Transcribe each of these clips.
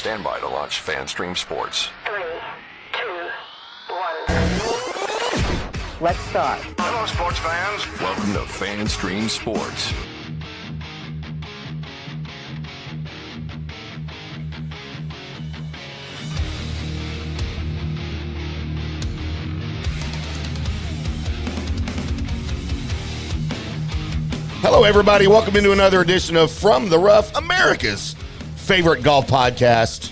Stand by to launch FanStream Sports. 3, 2, 1. Let's start. Hello, sports fans. Welcome to FanStream Sports. Hello, everybody. Welcome into another edition of From the Rough, America's favorite golf podcast.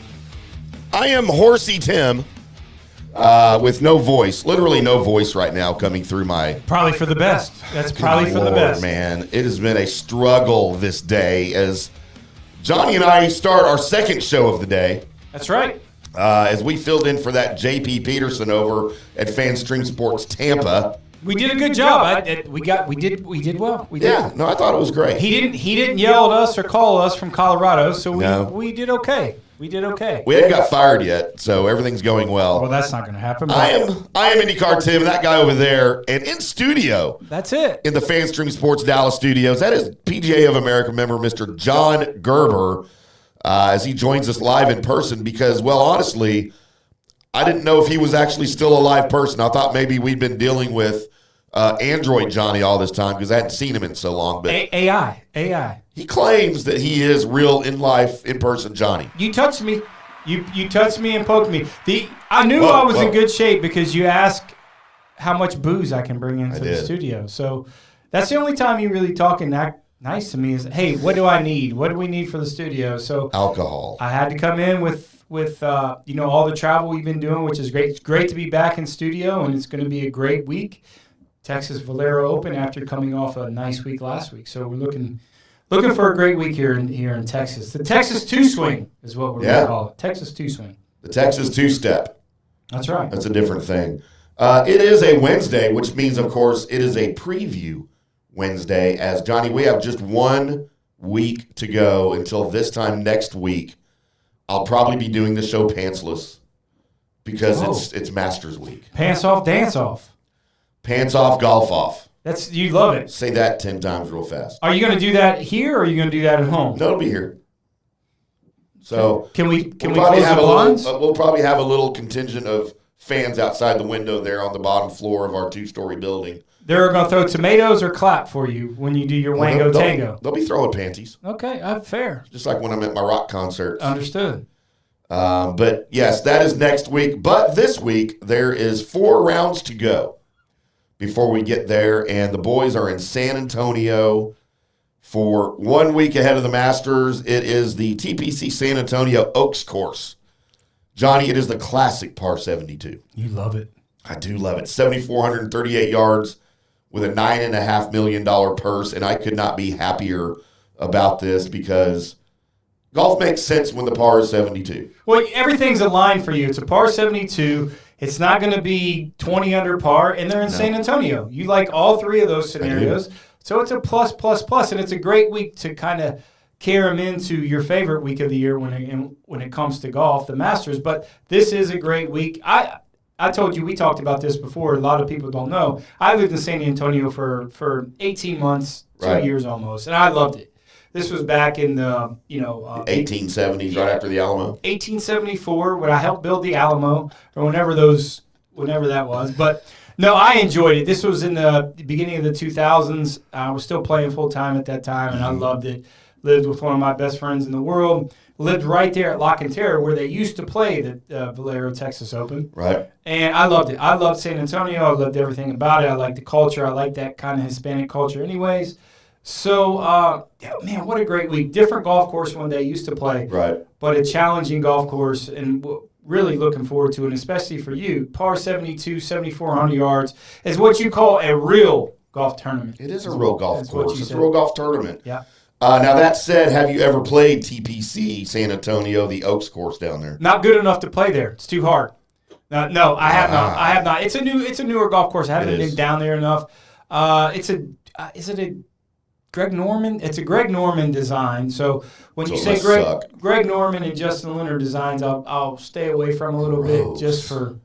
I am Horsey Tim with no voice, literally no voice right now coming through my... Probably for the best. That's probably for the best. Man, it has been a struggle this day as Johnny and I start our second show of the day. That's right. As we filled in for that J.P. Peterson over at FanStream Sports Tampa. We did a good job. We did well. We did. Yeah, no, I thought it was great. He didn't yell at us or call us from Colorado, so we did okay. We did okay. We haven't got fired yet, so everything's going well. Well, that's not going to happen. I am IndyCarTim, that guy over there, and in studio. That's it. In the FanStream Sports Dallas studios, that is PGA of America member Mr. John Gerber, as he joins us live in person because, well, honestly, I didn't know if he was actually still a live person. I thought maybe we'd been dealing with Android Johnny all this time because I hadn't seen him in so long. But AI. He claims that he is real in life, in person Johnny. You touched me. You touched me and poked me. I knew I was in good shape because you asked how much booze I can bring into the studio. So that's the only time you really talk and act nice to me is, hey, what do I need? What do we need for the studio? So alcohol. I had to come in with all the travel we've been doing, which is great. It's great to be back in studio, and it's going to be a great week. Texas VALERO Open after coming off a nice week last week. So we're looking for a great week here in Texas. The Texas two-swing is what we're going to call it. Texas two-swing. The Texas two-step. That's right. That's a different thing. It is a Wednesday, which means, of course, it is a preview Wednesday. As Johnny, we have just 1 week to go until this time next week. I'll probably be doing the show pantsless because it's Masters Week. Pants off, dance off. Pants off, golf off. You love it. Say that 10 times real fast. Are you going to do that here or are you going to do that at home? No, it'll be here. So can we probably close have the blinds? We'll probably have a little contingent of fans outside the window there on the bottom floor of our 2-story building. They're going to throw tomatoes or clap for you when you do your Wango Tango. They'll be throwing panties. Okay, fair. Just like when I'm at my rock concerts. Understood. But, yes, that is next week. But this week, there is 4 rounds to go before we get there. And the boys are in San Antonio for 1 week ahead of the Masters. It is the TPC San Antonio Oaks course. Johnny, it is the classic par 72. You love it. I do love it. 7,438 yards with a $9.5 million purse, and I could not be happier about this because golf makes sense when the par is 72. Well, everything's aligned for you. It's a par 72. It's not going to be 20 under par, and they're in San Antonio. You like all 3 of those scenarios. So it's a plus, and it's a great week to kind of carry them into your favorite week of the year when it comes to golf, the Masters. But this is a great week. I told you, we talked about this before. A lot of people don't know. I lived in San Antonio for 18 months, 2 years almost, and I loved it. This was back in the 1870s, right after the Alamo. 1874, when I helped build the Alamo, or whenever that was. But no, I enjoyed it. This was in the beginning of the 2000s. I was still playing full time at that time, and I loved it. Lived with one of my best friends in the world. Lived right there at Lock and Terror where they used to play the Valero Texas Open. Right. And I loved it. I loved San Antonio. I loved everything about it. I liked the culture. I liked that kind of Hispanic culture anyways. So, man, what a great week. Different golf course one day used to play. Right. But a challenging golf course and really looking forward to it, and especially for you. Par 72, 7,400 yards is what you call a real golf tournament. It is a real golf course. It's a real golf tournament. Yeah. Now, that said, have you ever played TPC San Antonio, the Oaks course down there? Not good enough to play there. It's too hard. No, I have not. I have not. It's a newer golf course. I haven't been down there enough. Is it a Greg Norman? It's a Greg Norman design. So when you say Greg Norman and Justin Leonard designs, I'll stay away from a little bit just for.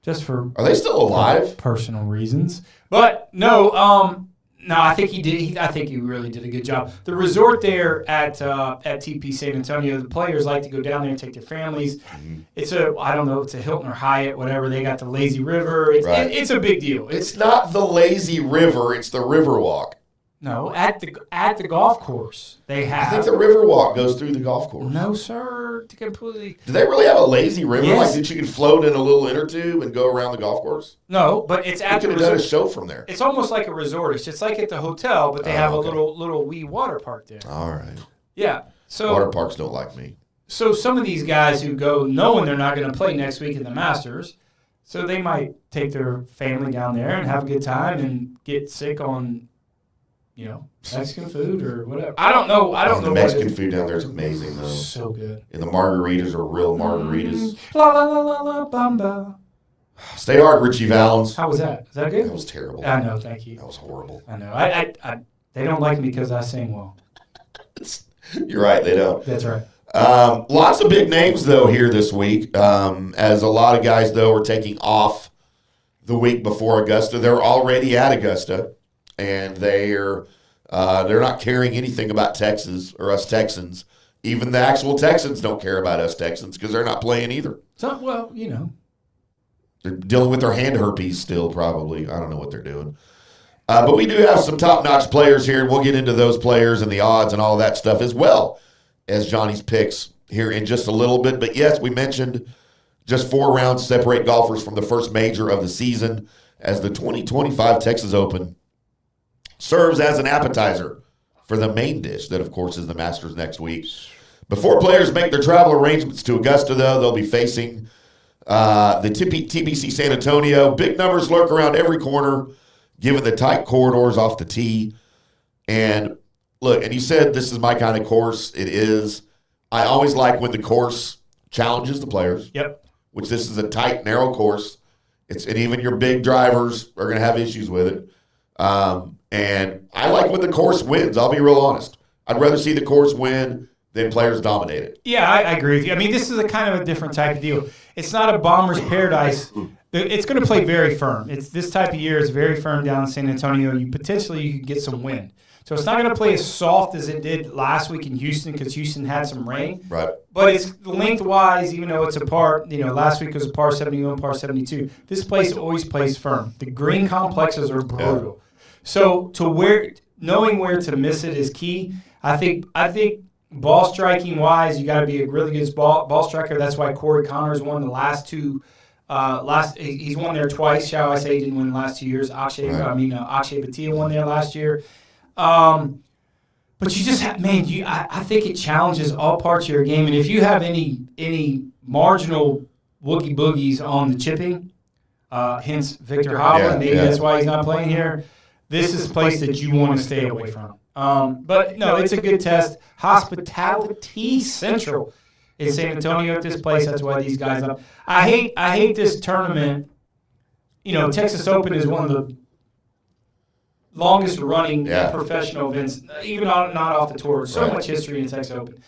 Are they still alive? Personal reasons. But no, No, I think he did. I think he really did a good job. The resort there at TP San Antonio, the players like to go down there and take their families. Mm-hmm. It's a Hilton or Hyatt, whatever. They got the lazy river. It's a big deal. It's not the lazy river. It's the Riverwalk. No, at the golf course they have. I think the Riverwalk goes through the golf course. No, sir. Completely. Do they really have a lazy river? Yes. Like that you can float in a little inner tube and go around the golf course? No, but it's I at the could have done a resort. show from there. It's almost like a resort. It's just like at the hotel, but they have okay. a little wee water park there. All right. Yeah. So Water parks don't like me. So some of these guys who go knowing they're not going to play next week in the Masters, so they might take their family down there and have a good time and get sick on, Mexican food or whatever. I don't know. I don't know. The Mexican food down there is amazing, though. So good. And the margaritas are real margaritas. La la la la la bamba. Stay hard, Richie Valens. How was that? Is that good? That was terrible. I know. Thank you. That was horrible. I know. I they don't like me because I sing well. You're right. They don't. That's right. Lots of big names, though, here this week. As a lot of guys, though, are taking off the week before Augusta. They're already at Augusta, and they're not caring anything about Texas or us Texans. Even the actual Texans don't care about us Texans because they're not playing either. So, well, They're dealing with their hand herpes still, probably. I don't know what they're doing. But we do have some top-notch players here, and we'll get into those players and the odds and all that stuff as well as Johnny's picks here in just a little bit. But, yes, we mentioned just 4 rounds separate golfers from the first major of the season as the 2025 Texas Open serves as an appetizer for the main dish that, of course, is the Masters next week. Before players make their travel arrangements to Augusta, though, they'll be facing the TBC San Antonio. Big numbers lurk around every corner, given the tight corridors off the tee. And look, and you said this is my kind of course. It is. I always like when the course challenges the players. Yep. Which this is a tight, narrow course. And even your big drivers are going to have issues with it. And I like when the course wins. I'll be real honest. I'd rather see the course win than players dominate it. Yeah, I agree with you. I mean, this is a kind of a different type of deal. It's not a bomber's paradise. It's going to play very firm. It's this type of year is very firm down in San Antonio. You could get some wind. So it's not going to play as soft as it did last week in Houston because Houston had some rain. Right. But it's lengthwise, even though it's a par, last week was a par 71, par 72. This place always plays firm. The green complexes are brutal. So knowing where to miss it is key. I think ball striking wise, you got to be a really good ball striker. That's why Corey Connors won the last two. He's won there twice. Shall I say? He didn't win the last 2 years. Akshay Bhatia won there last year. But you just have, I think it challenges all parts of your game. And if you have any marginal woogie boogies on the chipping, hence Victor Hovland, maybe that's why he's not playing here. This is a place that you want to stay away from. But no, it's a good test. Hospitality Central in San Antonio at this place. That's why these guys up. I hate this tournament. Texas Open is one of the longest running professional events, even not off the tour. So much history in Texas Open.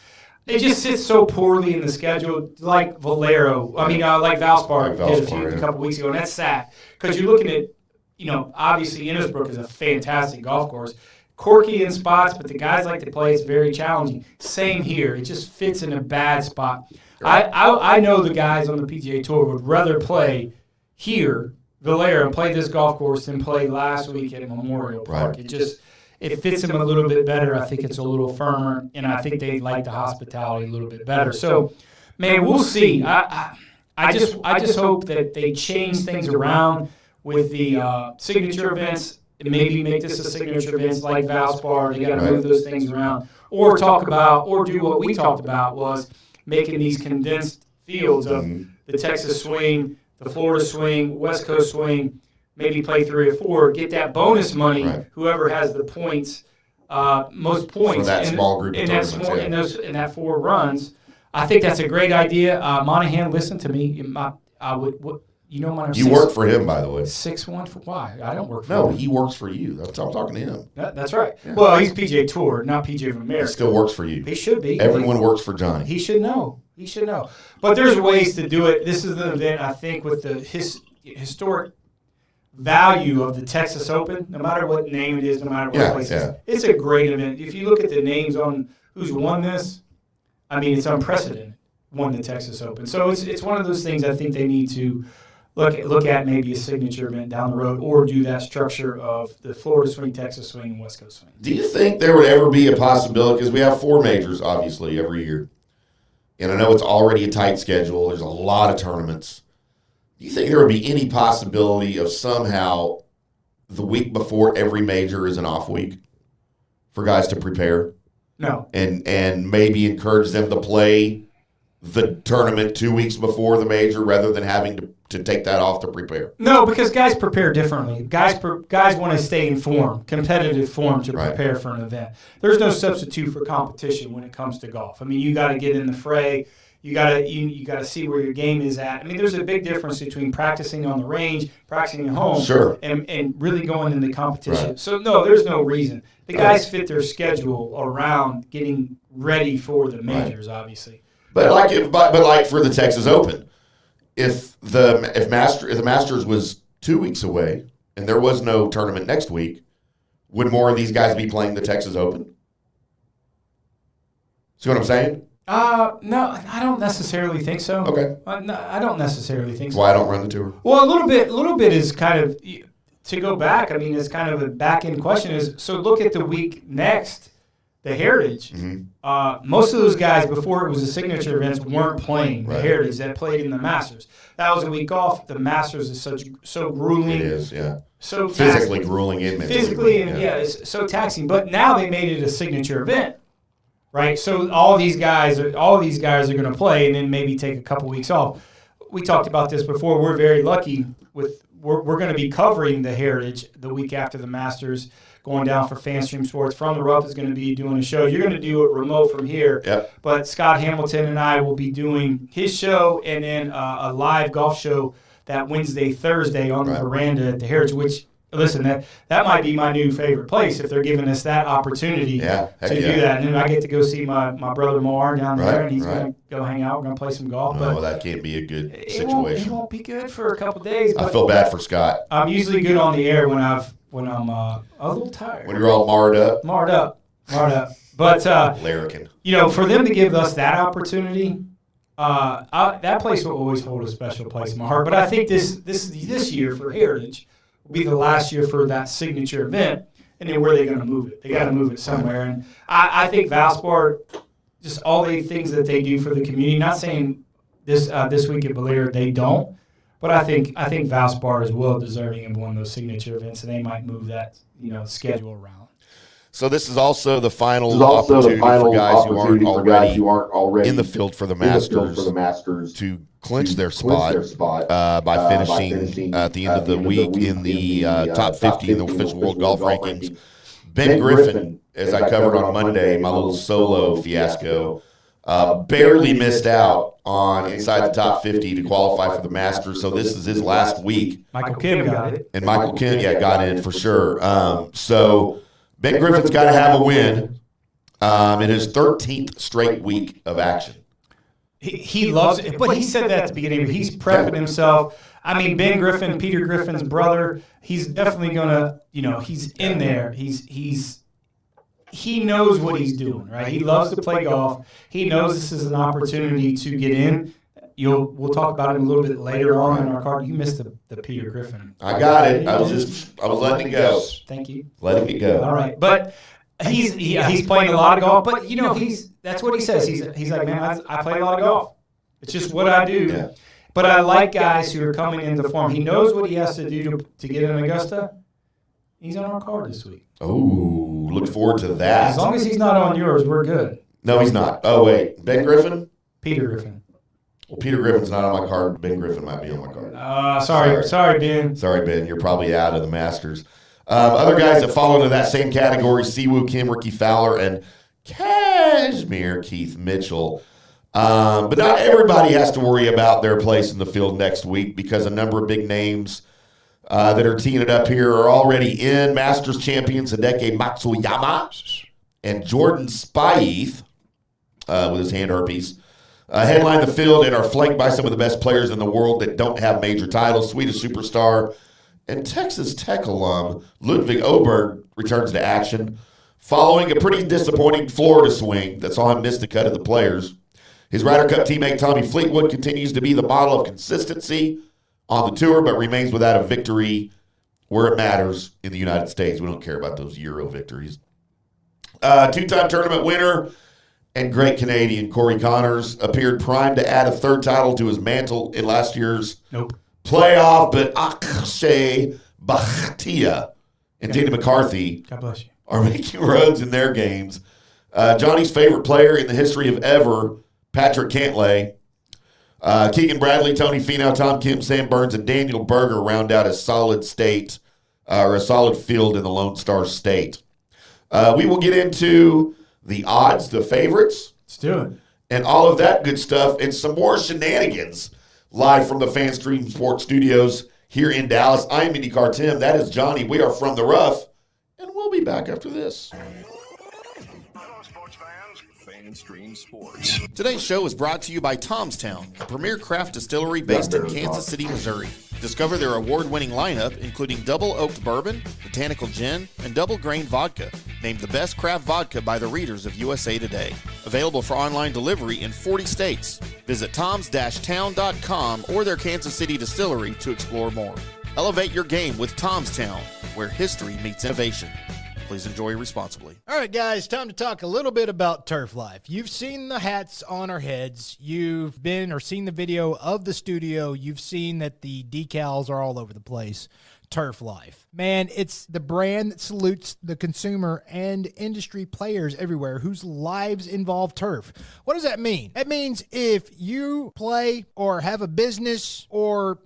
It just sits so poorly in the schedule, like Valero. Like Valspar did a couple weeks ago, and that's sad because you're looking at, obviously Innisbrook is a fantastic golf course. Quirky in spots, but the guys like to play. It's very challenging. Same here. It just fits in a bad spot. I know the guys on the PGA Tour would rather play here, Valero, and play this golf course than play last week at Memorial Park. Right. It fits them a little bit better. I think it's a little firmer, and I think they like the hospitality a little bit better. So, man, we'll see. I just hope that they change things around with the signature events. Maybe make this a signature events like Valspar. They got to move those things around, or do what we talked about was making these condensed fields of the Texas swing, the Florida swing, West Coast swing. Maybe play 3 or 4, get that bonus money. Right. Whoever has the points, most points for that small group of tournaments, in that 4 runs. I think that's a great idea. Monahan, listen to me. You work for him, by the way. 6-1 for why? I don't work for him. No, he works for you. I'm talking to him. That's right. Yeah. Well, he's PGA Tour, not PGA of America. He still works for you. He should be. Everyone works for Johnny. He should know. But there's ways to do it. This is an event, I think, with the historic value of the Texas Open, no matter what name it is, no matter what place it is. It's a great event. If you look at the names on who's won this, I mean, it's unprecedented. Won the Texas Open. So it's one of those things I think they need to look at maybe a signature event down the road, or do that structure of the Florida swing, Texas swing, and West Coast swing. Do you think there would ever be a possibility, because we have 4 majors, obviously, every year, and I know it's already a tight schedule, there's a lot of tournaments. Do you think there would be any possibility of somehow the week before every major is an off week for guys to prepare? No. And maybe encourage them to play the tournament 2 weeks before the major rather than having to take that off to prepare? No, because guys prepare differently. Guys want to stay in form, competitive form to prepare for an event. There's no substitute for competition when it comes to golf. I mean, you got to get in the fray. You got to see where your game is at. I mean, there's a big difference between practicing on the range, practicing at home, and really going into competition. Right. So, no, there's no reason. The guys fit their schedule around getting ready for the majors, obviously. But like for the Texas Open, if the Masters was 2 weeks away and there was no tournament next week, would more of these guys be playing the Texas Open? See what I'm saying? No, I don't necessarily think so. Okay. No, I don't necessarily think so. Why I don't run the tour? Well, a little bit is kind of, to go back, I mean, it's kind of a back-end question is, so look at the week next, the Heritage. Mm-hmm. Most of those guys, before it was the signature events, weren't playing the Heritage, that played in the Masters. That was a week off. The Masters is so grueling. It is, yeah. So physically grueling and mentally. Physically, and it's so taxing. But now they made it a signature event, right? So all these guys are going to play and then maybe take a couple weeks off. We talked about this before. We're very lucky with we're going to be covering the Heritage the week after the Masters, going down for FanStream Sports. From the Rough is going to be doing a show. You're going to do it remote from here. Yep. But Scott Hamilton and I will be doing his show and then a live golf show that Wednesday, Thursday on the veranda at the Heritage, which, listen, that might be my new favorite place if they're giving us that opportunity to do that. And then I get to go see my brother Moore down there, and he's going to go hang out. We're going to play some golf. No, that can't be a good situation. It won't be good for a couple days. I feel bad for Scott. I'm usually good on the air when I'm a little tired. When you're all marred up. Marred up. But, Larrikin. For them to give us that opportunity, that place will always hold a special place in my heart. But I think this year for Heritage will be the last year for that signature event, and then where are they going to move it? They got to move it somewhere. And I think Valspar, just all the things that they do for the community, not saying this week at Valero they don't, but I think Valspar is well deserving of one of those signature events, and they might move that schedule around. So this is also the final opportunity for guys who aren't already in the field for the Masters to clinch their spot by finishing at the end of the week in the top 50 in the official World Golf Rankings. Ben Griffin, as I covered on Monday, my little solo fiasco, barely missed out on inside the top 50 to qualify for the Masters. So this is his last week. Michael Kim got it. And Michael Kim, got in for sure. So Ben Griffin's got to have a win in his 13th straight week of action. He loves it, but he said that at the beginning. He's prepping himself. I mean, Ben Griffin, Peter Griffin's brother, he's definitely going to, he's in there. He knows what he's doing, right? He loves to play golf. He knows this is an opportunity to get in. We'll talk about it a little bit later on in our card. You missed the Peter Griffin. I got it. I was letting it go. Thank you. Letting it go. All right, but he's playing a lot of golf. But that's what he says. He's like, man, I play a lot of golf. It's just what I do. Yeah. But I like guys who are coming into form. He knows what he has to do to get in Augusta. He's on our card this week. Oh, look forward to that. As long as he's not on yours, we're good. No, he's not. Oh, wait. Ben Griffin? Peter Griffin. Well, Peter Griffin's not on my card. Ben Griffin might be on my card. Sorry, Ben. Sorry, Ben. You're probably out of the Masters. Other guys that fall into that same category, Siwoo Kim, Ricky Fowler, and Cashmere Keith Mitchell. But not everybody has to worry about their place in the field next week because a number of big names that are teeing it up here are already in. Masters champions Hideki Matsuyama and Jordan Spieth with his hand herpes. Headline the field and are flanked by some of the best players in the world that don't have major titles. Swedish superstar And Texas Tech alum Ludwig Oberg returns to action following a pretty disappointing Florida swing that saw him miss the cut of the Players. His Ryder Cup teammate Tommy Fleetwood continues to be the model of consistency on the tour, but remains without a victory where it matters in the United States. We don't care about those Euro victories. Two-time tournament winner and great Canadian Corey Connors appeared primed to add a third title to his mantle in last year's playoff, but Akshay Bhatia and Dana McCarthy God bless you. are making runs in their games. Johnny's favorite player in the history of ever, Patrick Cantlay, Keegan Bradley, Tony Finau, Tom Kim, Sam Burns, and Daniel Berger round out a solid state, or a solid field in the Lone Star State. We will get into the odds, the favorites. Let's do it. And all of that good stuff and some more shenanigans live from the FanStream Sports Studios here in Dallas. I'm IndyCarTim. That is Johnny. We are from the rough, and we'll be back after this. Hello, sports fans. FanStream Sports. Today's show is brought to you by Tomstown, a premier craft distillery based in Kansas City, Missouri. Discover their award-winning lineup, including double oaked bourbon, botanical gin, and double grain vodka. Named the best craft vodka by the readers of USA Today. Available for online delivery in 40 states. Visit toms-town.com or their Kansas City distillery to explore more. Elevate your game with Tomstown, where history meets innovation. Please enjoy responsibly. All right, guys, time to talk a little bit about Turf Life. You've seen the hats on our heads. You've been or seen the video of the studio. You've seen that the decals are all over the place. Turf Life. Man, it's the brand that salutes the consumer and industry players everywhere whose lives involve turf. What does that mean? That means if you play or have a business or,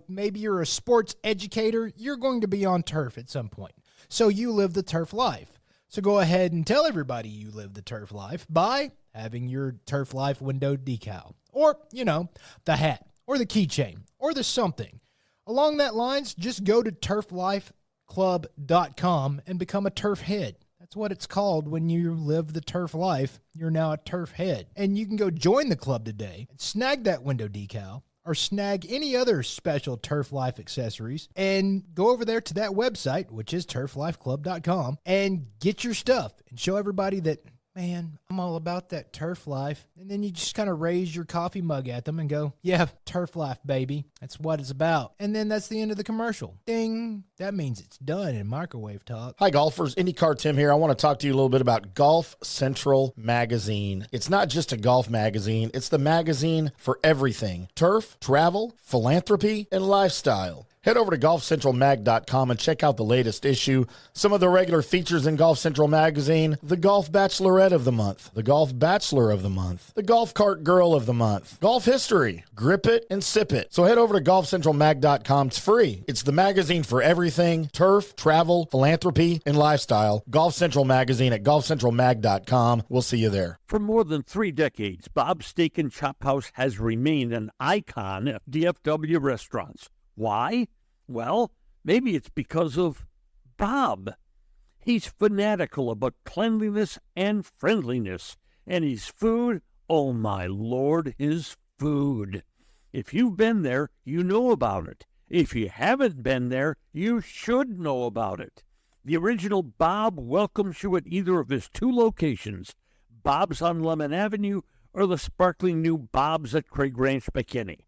maybe you're a sports educator, you're going to be on turf at some point. So you live the turf life. So go ahead and tell everybody you live the turf life by having your Turf Life window decal or, the hat or the keychain or the something. Along that lines, just go to turflifeclub.com and become a turf head. That's what it's called when you live the turf life. You're now a turf head. And you can go join the club today and snag that window decal or snag any other special Turf Life accessories and go over there to that website, which is turflifeclub.com, and get your stuff and show everybody that, man, I'm all about that turf life. And then you just kind of raise your coffee mug at them and go, yeah, turf life, baby. That's what it's about. And then that's the end of the commercial. Ding. That means it's done in microwave talk. Hi, golfers. IndyCarTim here. I want to talk to you a little bit about Golf Central Magazine. It's not just a golf magazine. It's the magazine for everything. Turf, travel, philanthropy, and lifestyle. Head over to golfcentralmag.com and check out the latest issue. Some of the regular features in Golf Central Magazine: the Golf Bachelorette of the Month, the Golf Bachelor of the Month, the Golf Cart Girl of the Month, Golf History, Grip It and Sip It. So head over to golfcentralmag.com. It's free. It's the magazine for everything: turf, travel, philanthropy, and lifestyle. Golf Central Magazine at golfcentralmag.com. We'll see you there. For more than 3 decades, Bob's Steak and Chop House has remained an icon of DFW restaurants. Why? Well, maybe it's because of Bob. He's fanatical about cleanliness and friendliness, and his food, oh my Lord, his food. If you've been there, you know about it. If you haven't been there, you should know about it. The original Bob welcomes you at either of his 2 locations, Bob's on Lemon Avenue or the sparkling new Bob's at Craig Ranch, McKinney.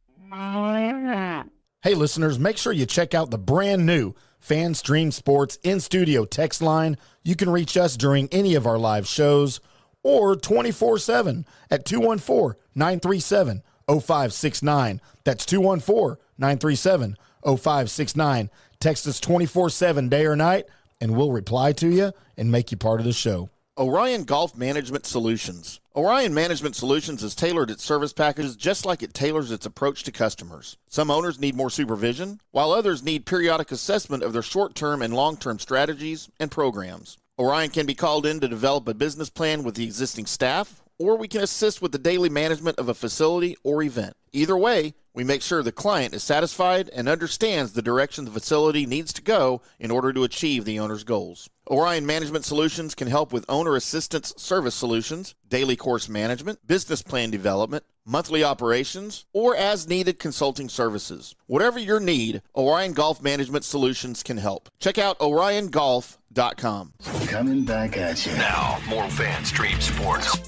Hey, listeners, make sure you check out the brand new FanStream Sports in-studio text line. You can reach us during any of our live shows or 24/7 at 214-937-0569. That's 214-937-0569. Text us 24/7 day or night, and we'll reply to you and make you part of the show. Orion Golf Management Solutions. Orion Management Solutions has tailored its service packages just like it tailors its approach to customers. Some owners need more supervision, while others need periodic assessment of their short-term and long-term strategies and programs. Orion can be called in to develop a business plan with the existing staff, or we can assist with the daily management of a facility or event. Either way, we make sure the client is satisfied and understands the direction the facility needs to go in order to achieve the owner's goals. Orion Management Solutions can help with owner assistance service solutions, daily course management, business plan development, monthly operations, or as-needed consulting services. Whatever your need, Orion Golf Management Solutions can help. Check out oriongolf.com. Coming back at you. Now, more FanStream Sports.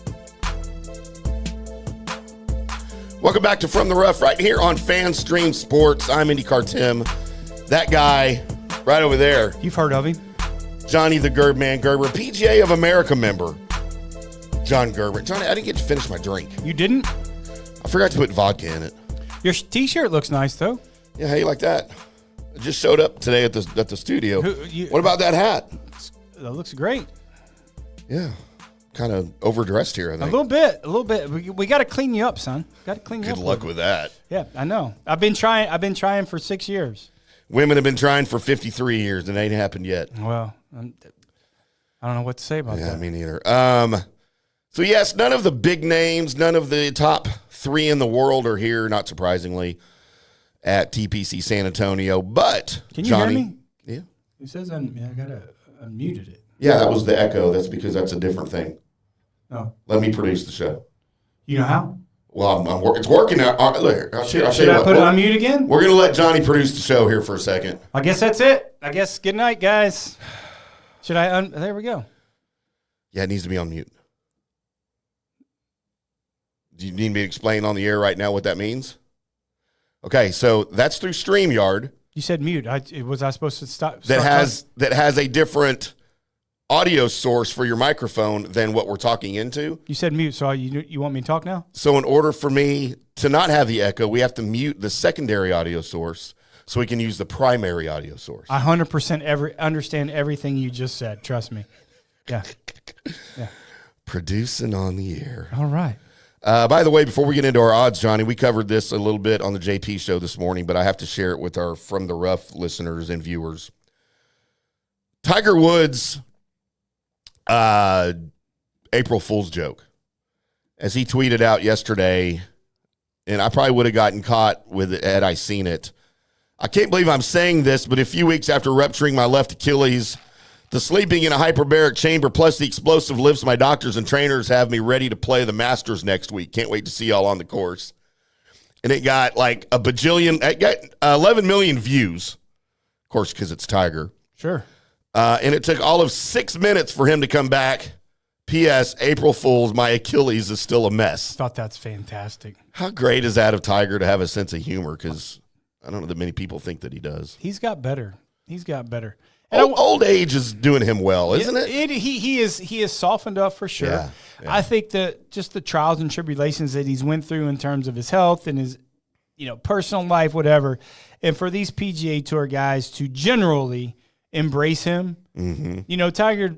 Welcome back to From the Rough right here on FanStream Sports. I'm IndyCarTim. That guy right over there, You've heard of him. Johnny the Gerber, PGA of America member. John Gerber. Johnny, I didn't get to finish my drink. You didn't? I forgot to put vodka in it. Your T-shirt looks nice, though. Yeah, how you like that? I just showed up today at the studio. What about that hat? That looks great. Yeah, kind of overdressed here, I think. A little bit. We got to clean you up, son. Got to clean you up. Good luck with that. Yeah, I know. I've been trying for 6 years. Women have been trying for 53 years, and it ain't happened yet. Well, I don't know what to say about that. Yeah, me neither. So, yes, none of the big names, none of the top 3 in the world are here, not surprisingly, at TPC San Antonio. But, Can you Johnny, hear me? Yeah. It says I got to unmuted it. Yeah, that was the echo. That's because that's a different thing. Oh. Let me produce the show. You know how? Well, it's working now. I'll show you Should I what. put it on mute again? We're going to let Johnny produce the show here for a second. I guess that's it. I guess good night, guys. Should I there we go. Yeah, it needs to be on mute. Do you need me to explain on the air right now what that means? Okay, so that's through StreamYard. You said mute. Was I supposed to stop? That has a different audio source for your microphone than what we're talking into. You said mute, so you want me to talk now? So in order for me to not have the echo, we have to mute the secondary audio source so we can use the primary audio source. I 100% understand everything you just said. Trust me. Yeah. Producing on the air. All right. By the way, before we get into our odds, Johnny, we covered this a little bit on the JP show this morning, but I have to share it with our From the Rough listeners and viewers. Tiger Woods' April Fool's joke, as he tweeted out yesterday, and I probably would have gotten caught with it had I seen it. I can't believe I'm saying this, but a few weeks after rupturing my left Achilles, the sleeping in a hyperbaric chamber plus the explosive lifts my doctors and trainers have me ready to play the Masters next week. Can't wait to see y'all on the course. And it got like it got 11 million views, of course, because it's Tiger. Sure. And it took all of 6 minutes for him to come back. P.S. April Fool's, my Achilles is still a mess. Thought that's fantastic. How great is that of Tiger to have a sense of humor? Because I don't know that many people think that he does. He's got better. And Old age is doing him well, isn't it? He is softened up for sure. Yeah. I think that just the trials and tribulations that he's went through in terms of his health and his personal life, whatever, and for these PGA Tour guys to generally embrace him. Mm-hmm. Tiger,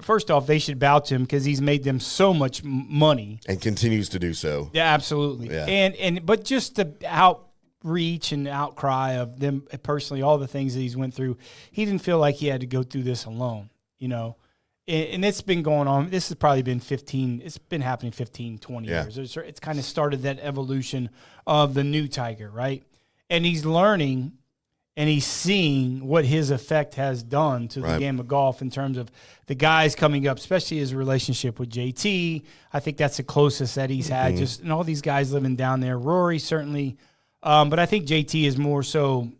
first off, they should bow to him because he's made them so much money And continues to do so. Yeah, absolutely. Yeah. But just the outreach and outcry of them personally, all the things that he's went through, he didn't feel like he had to go through this alone, And it's been going on. This has probably been it's been happening 15, 20 years. It's kind of started that evolution of the new Tiger, right? And he's learning and he's seeing what his effect has done to the game of golf in terms of the guys coming up, especially his relationship with JT. I think that's the closest that he's had, and all these guys living down there. Rory, certainly. But I think JT is more so,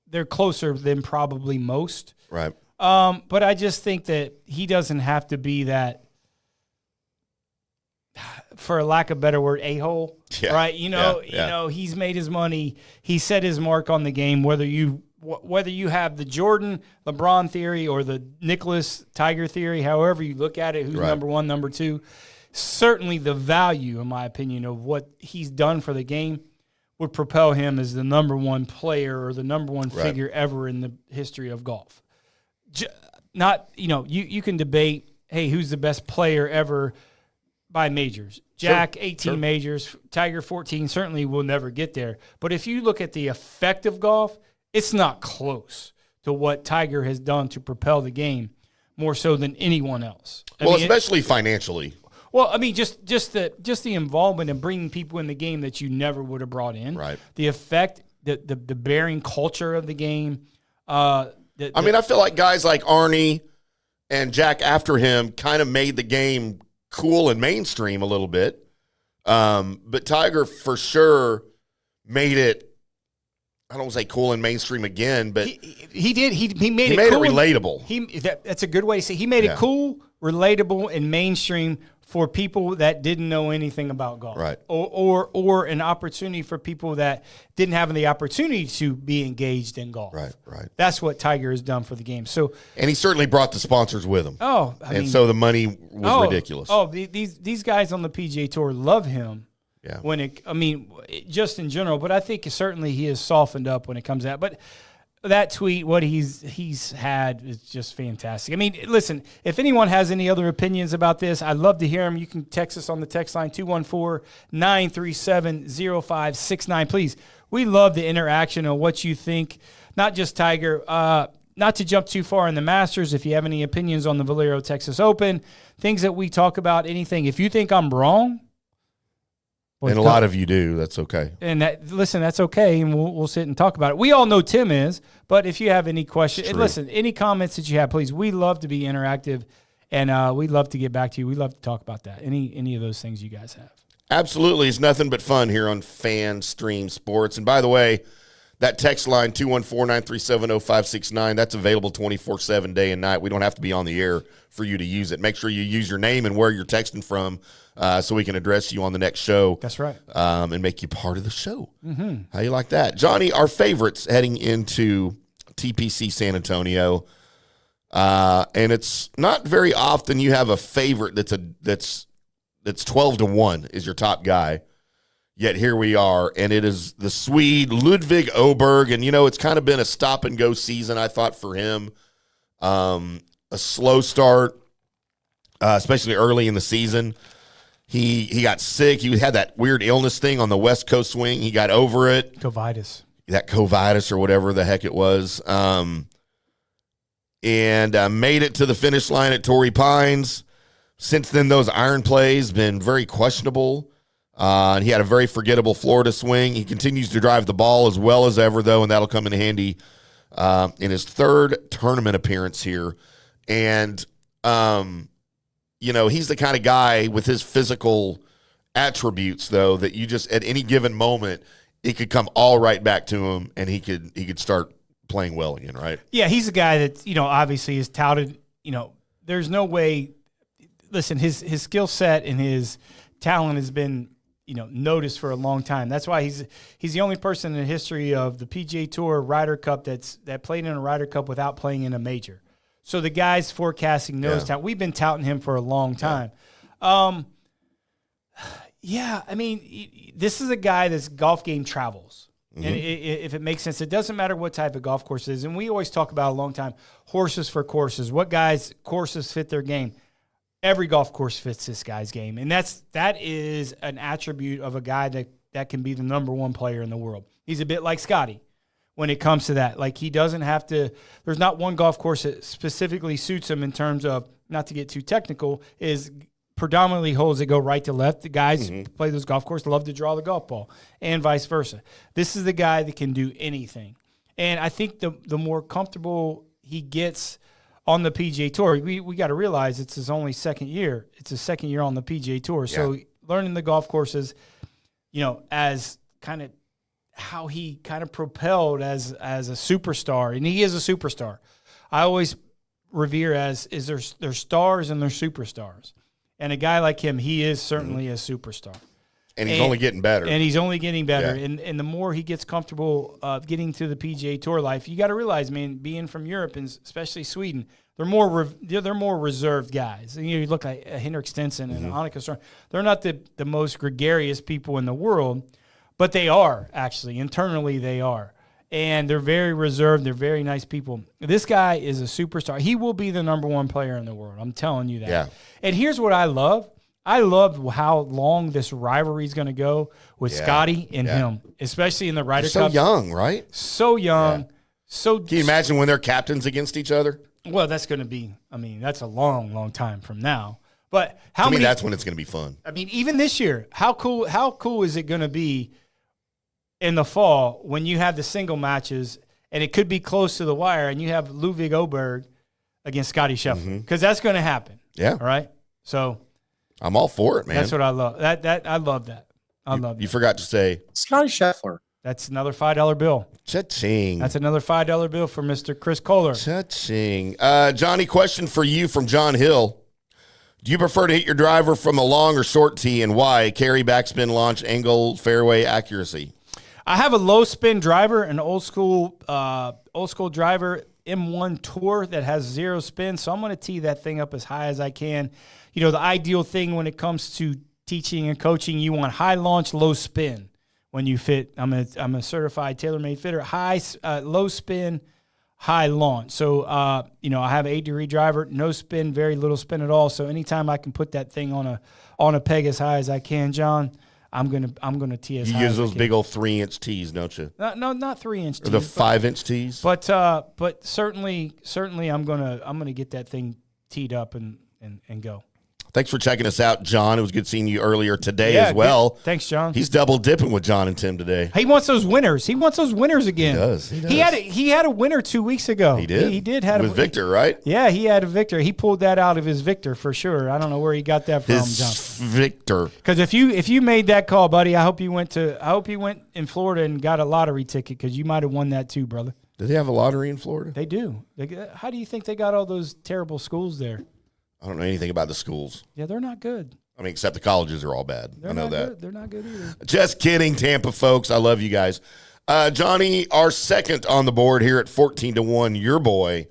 they're closer than probably most. Right. But I just think that he doesn't have to be that, for lack of a better word, a-hole, right? He's made his money. He set his mark on the game, whether you have the Jordan, LeBron theory or the Nicholas Tiger theory, however you look at it, who's number one, number two. Certainly the value, in my opinion, of what he's done for the game would propel him as the number one player or the number one figure ever in the history of golf. You can debate, hey, who's the best player ever by majors? Jack, 18 majors, Tiger, 14, certainly will never get there. But if you look at the effect of golf, it's not close to what Tiger has done to propel the game more so than anyone else. Especially financially. Well, I mean, just the involvement and bringing people in the game that you never would have brought in. Right. The effect, the bearing culture of the game, the I mean, I feel like guys like Arnie and Jack after him kind of made the game cool and mainstream a little bit. But Tiger for sure made it, I don't want to say cool and mainstream again, but he did. He made it it cool. relatable. That's a good way to say it. He made it cool, relatable, and mainstream for people that didn't know anything about golf. Right. Or an opportunity for people that didn't have the opportunity to be engaged in golf. Right. That's what Tiger has done for the game. So, and he certainly brought the sponsors with him. I mean, so the money was ridiculous. These guys on the PGA Tour love him. Yeah. Just in general, but I think certainly he has softened up when it comes out. But that tweet, what he's had is just fantastic. I mean, listen, if anyone has any other opinions about this, I'd love to hear them. You can text us on the text line 214-937-0569. Please, we love the interaction of what you think, not just Tiger. Not to jump too far in the Masters, if you have any opinions on the Valero Texas Open, things that we talk about, anything. If you think I'm wrong, and a lot of you do. That's okay. And that's okay, and we'll sit and talk about it. We all know Tim is, but if you have any questions, and listen, any comments that you have, please. We love to be interactive, and we'd love to get back to you. We'd love to talk about that. Any of those things you guys have. Absolutely. It's nothing but fun here on Fan Stream Sports. And by the way, that text line, 214-937-0569, that's available 24/7, day and night. We don't have to be on the air for you to use it. Make sure you use your name and where you're texting from so we can address you on the next show. That's right. And make you part of the show. Mm-hmm. How you like that? Johnny, our favorites heading into TPC San Antonio, and it's not very often you have a favorite that's 12-1 is your top guy. Yet here we are, and it is the Swede, Ludwig Åberg, and, it's kind of been a stop-and-go season, I thought, for him. A slow start, especially early in the season. He got sick. He had that weird illness thing on the West Coast swing. He got over it. Covitis. That Covitis or whatever the heck it was. And made it to the finish line at Torrey Pines. Since then, those iron plays been very questionable. And he had a very forgettable Florida swing. He continues to drive the ball as well as ever, though, and that'll come in handy in his third tournament appearance here. And, he's the kind of guy with his physical attributes, though, that you just at any given moment, it could come all right back to him, and he could start playing well again, right? Yeah, he's a guy that, obviously is touted. There's no way. Listen, his skill set and his talent has been noticed for a long time. That's why he's the only person in the history of the PGA Tour Ryder Cup that played in a Ryder Cup without playing in a major. So the guys forecasting knows talent. We've been touting him for a long time. This is a guy that's golf game travels. Mm-hmm. And if it makes sense, it doesn't matter what type of golf course it is. And we always talk about a long time, horses for courses, what guys' courses fit their game. Every golf course fits this guy's game, and that is an attribute of a guy that can be the number one player in the world. He's a bit like Scotty when it comes to that. Like, he doesn't have to – there's not one golf course that specifically suits him in terms of, not to get too technical, is predominantly holes that go right to left. The guys who play those golf courses love to draw the golf ball, and vice versa. This is the guy that can do anything. And I think the more comfortable he gets – on the PGA Tour, we got to realize it's his only second year. It's his second year on the PGA Tour. Yeah. So learning the golf courses, as kind of how he kind of propelled as a superstar, and he is a superstar. I always revere there's stars and there's superstars. And a guy like him, he is certainly a superstar. And he's only getting better. And he's only getting better. Yeah. And the more he gets comfortable getting to the PGA Tour life, you got to realize, man, being from Europe and especially Sweden, they're more reserved guys. And you look at Henrik Stenson and Annika Storm. They're not the most gregarious people in the world, but they are, actually. Internally, they are. And they're very reserved. They're very nice people. This guy is a superstar. He will be the number one player in the world. I'm telling you that. Yeah. And here's what I love. I love how long this rivalry is going to go with Scotty and him, especially in the Ryder Cup. So young, right? So young. Yeah. Can you imagine when they're captains against each other? Well, that's going to be, that's a long, long time from now. But that's when it's going to be fun. Even this year, how cool is it going to be in the fall when you have the single matches and it could be close to the wire, and you have Ludwig Oberg against Scotty Scheffler, because that's going to happen. Yeah. All right? So I'm all for it, man. that's what I love. I love that. I love that. You forgot to say Scotty Scheffler. That's another $5 bill. cha-ching. That's another $5 bill for Mr. Chris Kohler. Cha-ching. Johnny, question for you from John Hill. Do you prefer to hit your driver from a long or short tee, and why? Carry, backspin, launch, angle, fairway, accuracy. I have a low spin driver, an old school driver, M1 Tour that has 0 spin. So I'm going to tee that thing up as high as I can. You know, the ideal thing when it comes to teaching and coaching, you want high launch, low spin when you fit. I'm a certified TaylorMade fitter. Low spin, high launch. So, I have an 8-degree driver, no spin, very little spin at all. So anytime I can put that thing on a peg as high as I can, John, I'm gonna tee as high. You use as I those can. big old 3-inch tees, don't you? No, not 3-inch tees. Or the 5-inch tees? But certainly I'm gonna get that thing teed up and go. Thanks for checking us out, John. It was good seeing you earlier today as well. Thanks, John. He's double dipping with John and Tim today. He wants those winners. He wants those winners again. He does. He had a winner 2 weeks ago. He did. He did have with Victor, right? Yeah, he had a Victor. He pulled that out of his Victor for sure. I don't know where he got that from, His John. Victor. Because if you made that call, buddy, I hope you went in Florida and got a lottery ticket, because you might have won that too, brother. Do they have a lottery in Florida? They do. How do you think they got all those terrible schools there? I don't know anything about the schools. Yeah, they're not good. I mean, except the colleges are all bad. I know that. Good. They're not good either. Just kidding, Tampa folks. I love you guys. Johnny, our second on the board here at 14-1, your boy,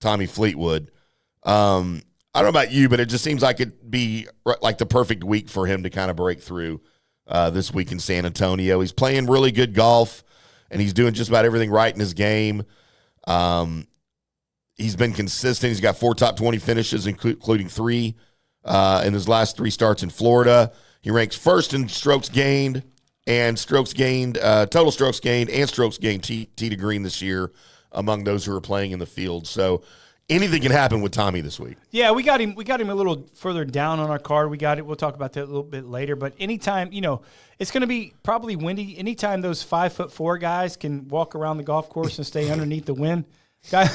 Tommy Fleetwood. I don't know about you, but it just seems like it'd be like the perfect week for him to kind of break through this week in San Antonio. He's playing really good golf, and he's doing just about everything right in his game. He's been consistent. He's got 4 top 20 finishes, including 3 in his last 3 starts in Florida. He ranks first in strokes gained and total strokes gained and strokes gained tee to green this year among those who are playing in the field. So anything can happen with Tommy this week. Yeah, we got him a little further down on our card. We got it. We'll talk about that a little bit later. But anytime, it's going to be probably windy. Anytime those 5'4" guys can walk around the golf course and stay underneath the wind, guy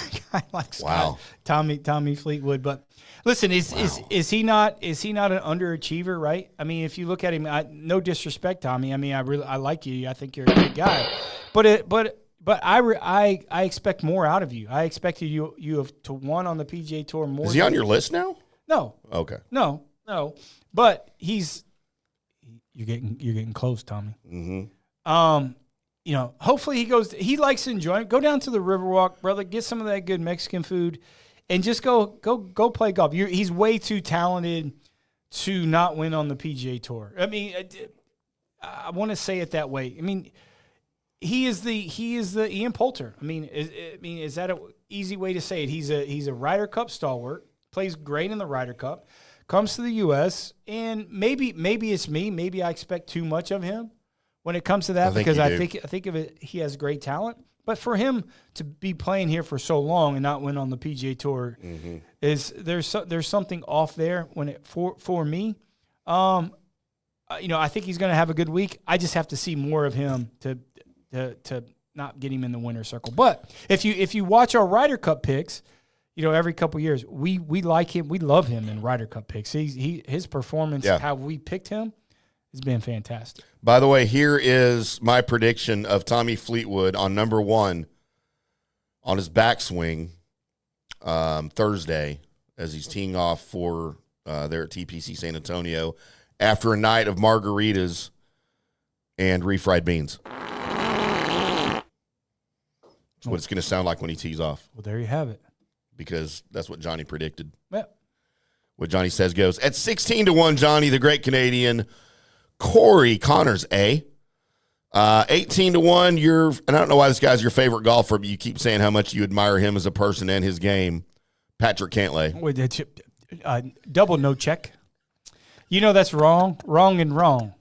like Wow. Tommy Fleetwood. But listen, is he not an underachiever, right? I mean, if you look at him, no disrespect, Tommy. I mean, I like you. I think you're a good guy. But I expect more out of you. I expected you have to won on the PGA Tour more. Is he on your list now? No. Okay. No. But you're getting close, Tommy. Mm-hmm. Hopefully he likes to enjoy it. Go down to the Riverwalk, brother, get some of that good Mexican food, and just go play golf. He's way too talented to not win on the PGA Tour. I mean, I want to say it that way. I mean, he is the Ian Poulter. I mean, is that an easy way to say it? He's a Ryder Cup stalwart, plays great in the Ryder Cup, comes to the U.S., and maybe it's me. Maybe I expect too much of him when it comes to that, because I think of it, he has great talent. But for him to be playing here for so long and not win on the PGA Tour, there's something off there for me. I think he's going to have a good week. I just have to see more of him to not get him in the winner's circle. But if you watch our Ryder Cup picks, every couple of years, we like him, we love him in Ryder Cup picks. His performance, how we picked him, has been fantastic. By the way, here is my prediction of Tommy Fleetwood on number 1 on his backswing Thursday as he's teeing off for there at TPC San Antonio after a night of margaritas and refried beans. That's what it's going to sound like when he tees off. Well, there you have it. Because that's what Johnny predicted. Yeah. What Johnny says goes. At 16-1, Johnny, the great Canadian, Corey Connors, 18-1. And I don't know why this guy's your favorite golfer, but you keep saying how much you admire him as a person and his game. Patrick Cantlay. Wait, double no check. That's wrong and wrong.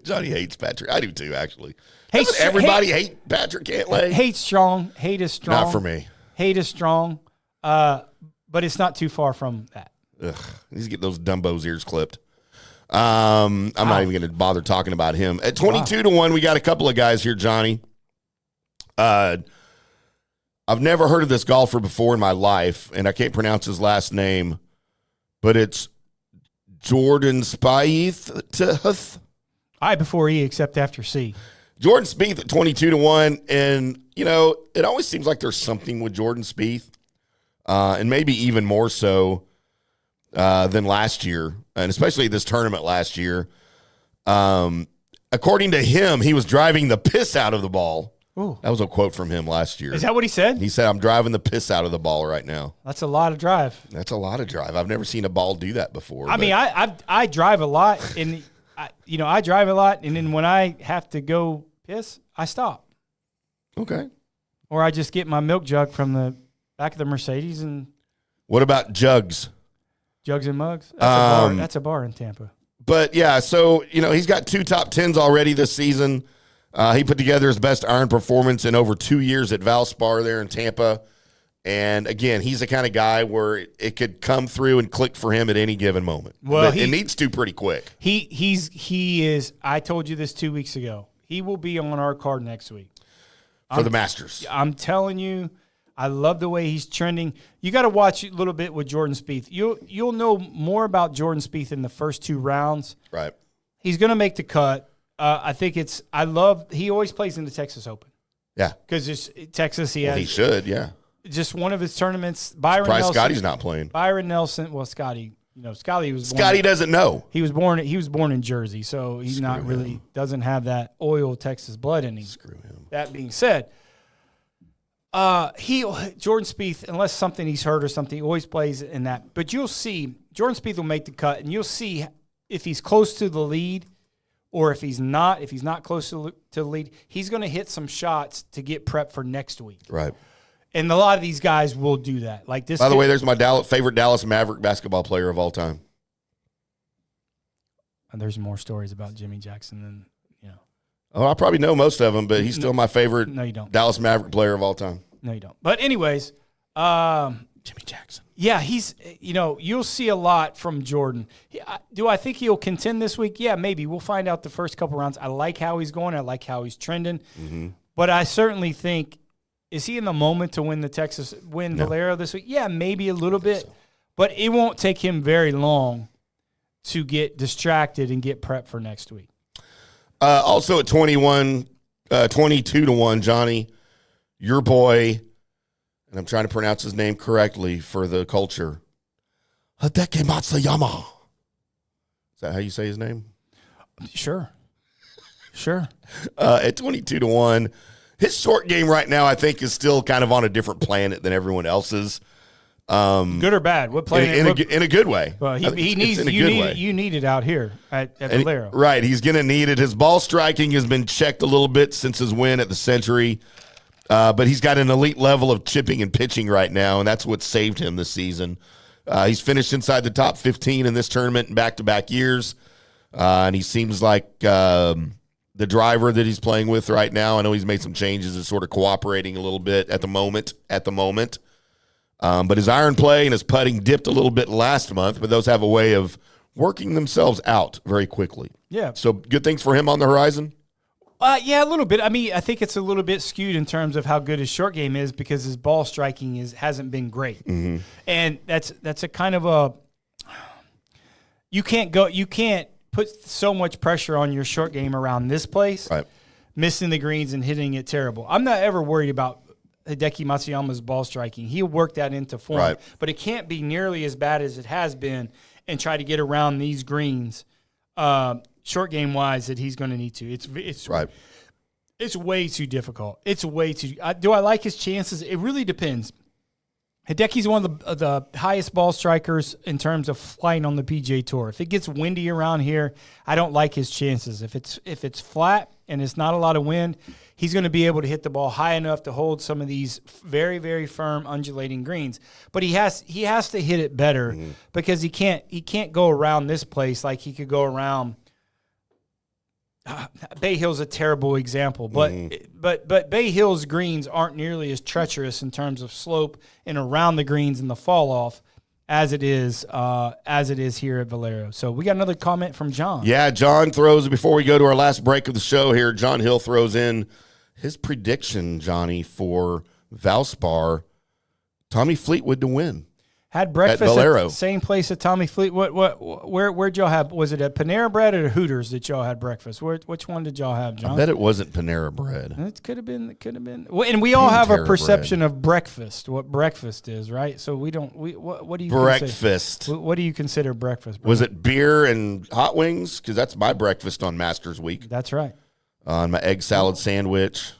Johnny hates Patrick. I do too, actually. Doesn't everybody hate Patrick Cantlay? Hate strong. Hate is strong. Not for me. Hate is strong. But it's not too far from that. Ugh, he's getting those Dumbo's ears clipped. I'm not even going to bother talking about him. At 22-1, we got a couple of guys here, Johnny. I've never heard of this golfer before in my life, and I can't pronounce his last name, but it's Jordan Spieth. I before E, except after C. Jordan Spieth at 22-1, and, it always seems like there's something with Jordan Spieth, and maybe even more so than last year, and especially this tournament last year. According to him, he was driving the piss out of the ball. Ooh. That was a quote from him last year. Is that what he said? He said, I'm driving the piss out of the ball right now. That's a lot of drive. That's a lot of drive. I've never seen a ball do that before. I mean, I drive a lot, and I drive a lot, and then when I have to go piss, I stop. Okay. Or I just get my milk jug from the back of the Mercedes and What about jugs? jugs and mugs. That's a bar in Tampa. But, yeah, so, he's got 2 top 10s already this season. He put together his best iron performance in over 2 years at Valspar there in Tampa. And, again, he's the kind of guy where it could come through and click for him at any given moment. Well, but it needs to pretty quick. He is. I told you this 2 weeks ago. He will be on our card next week. For the Masters. I'm telling you, I love the way he's trending. You got to watch a little bit with Jordan Spieth. You'll know more about Jordan Spieth in the first 2 rounds. Right. He's going to make the cut. I think he always plays in the Texas Open. Yeah. Because it's Texas. He should, yeah. Just one of his tournaments. Byron Surprised Nelson. Scotty's not playing. Byron Nelson. Well, Scotty. Scotty was. Scotty doesn't know. He was born in Jersey, so he's not really doesn't have that oil Texas blood in him. Screw him. That being said, Jordan Spieth, unless something he's hurt or something, he always plays in that. But you'll see Jordan Spieth will make the cut, and you'll see if he's close to the lead. Or if he's not close to the lead, he's going to hit some shots to get prepped for next week. Right. And a lot of these guys will do that. Like this. By the way, there's my favorite Dallas Maverick basketball player of all time. And there's more stories about Jimmy Jackson than Oh, I probably know most of them, but he's still my favorite No, you don't. Dallas Maverick player of all time. No, you don't. But anyways, Jimmy Jackson. Yeah, he's, you'll see a lot from Jordan. Do I think he'll contend this week? Yeah, maybe. We'll find out the first couple rounds. I like how he's going. I like how he's trending. Mm-hmm. But I certainly think, is he in the moment to win Valero this week? Yeah, maybe a little bit. So. But it won't take him very long to get distracted and get prepped for next week. Also at 22-1, Johnny, your boy, and I'm trying to pronounce his name correctly for the culture, Hideki Matsuyama. Is that how you say his name? Sure. At 22-1, his short game right now, I think, is still kind of on a different planet than everyone else's. Good or bad? What planet? In a good way. Well, he needs you need it out here at Valero. Right, he's going to need it. His ball striking has been checked a little bit since his win at the Century. But he's got an elite level of chipping and pitching right now, and that's what saved him this season. He's finished inside the top 15 in this tournament in back-to-back years, and he seems like the driver that he's playing with right now, I know he's made some changes, is sort of cooperating a little bit at the moment. But his iron play and his putting dipped a little bit last month, but those have a way of working themselves out very quickly. Yeah. So good things for him on the horizon? Yeah, a little bit. I mean, I think it's a little bit skewed in terms of how good his short game is because his ball striking hasn't been great, and that's a kind of a you can't put so much pressure on your short game around this place, right? Missing the greens and hitting it terrible. I'm not ever worried about Hideki Matsuyama's ball striking. He'll work that into form, right. But it can't be nearly as bad as it has been, and try to get around these greens. Short game wise, that he's going to need to. It's right. It's way too difficult. It's way too. Do I like his chances? It really depends. Hideki's one of the highest ball strikers in terms of flying on the PGA Tour. If it gets windy around here, I don't like his chances. If it's flat and it's not a lot of wind, he's going to be able to hit the ball high enough to hold some of these very, very firm undulating greens. But he has to hit it better because he can't go around this place like he could go around. Bay Hill's a terrible example, but Bay Hill's greens aren't nearly as treacherous in terms of slope and around the greens and the fall off as it is here at Valero. So we got another comment from John. Yeah, John throws, before we go to our last break of the show here, John Hill throws in his prediction, Johnny, for Valspar, Tommy Fleetwood to win. Had breakfast at VALERO. the same place at Tommy Fleet. Where'd y'all have? Was it at Panera Bread or Hooters that y'all had breakfast? Which one did y'all have, John? I bet it wasn't Panera Bread. It could have been. Well, and we all have a perception of breakfast, what breakfast is, right? So we don't. What do you Breakfast. What do you consider breakfast? Was it beer and hot wings? Because that's my breakfast on Masters Week. That's right. On my egg salad sandwich.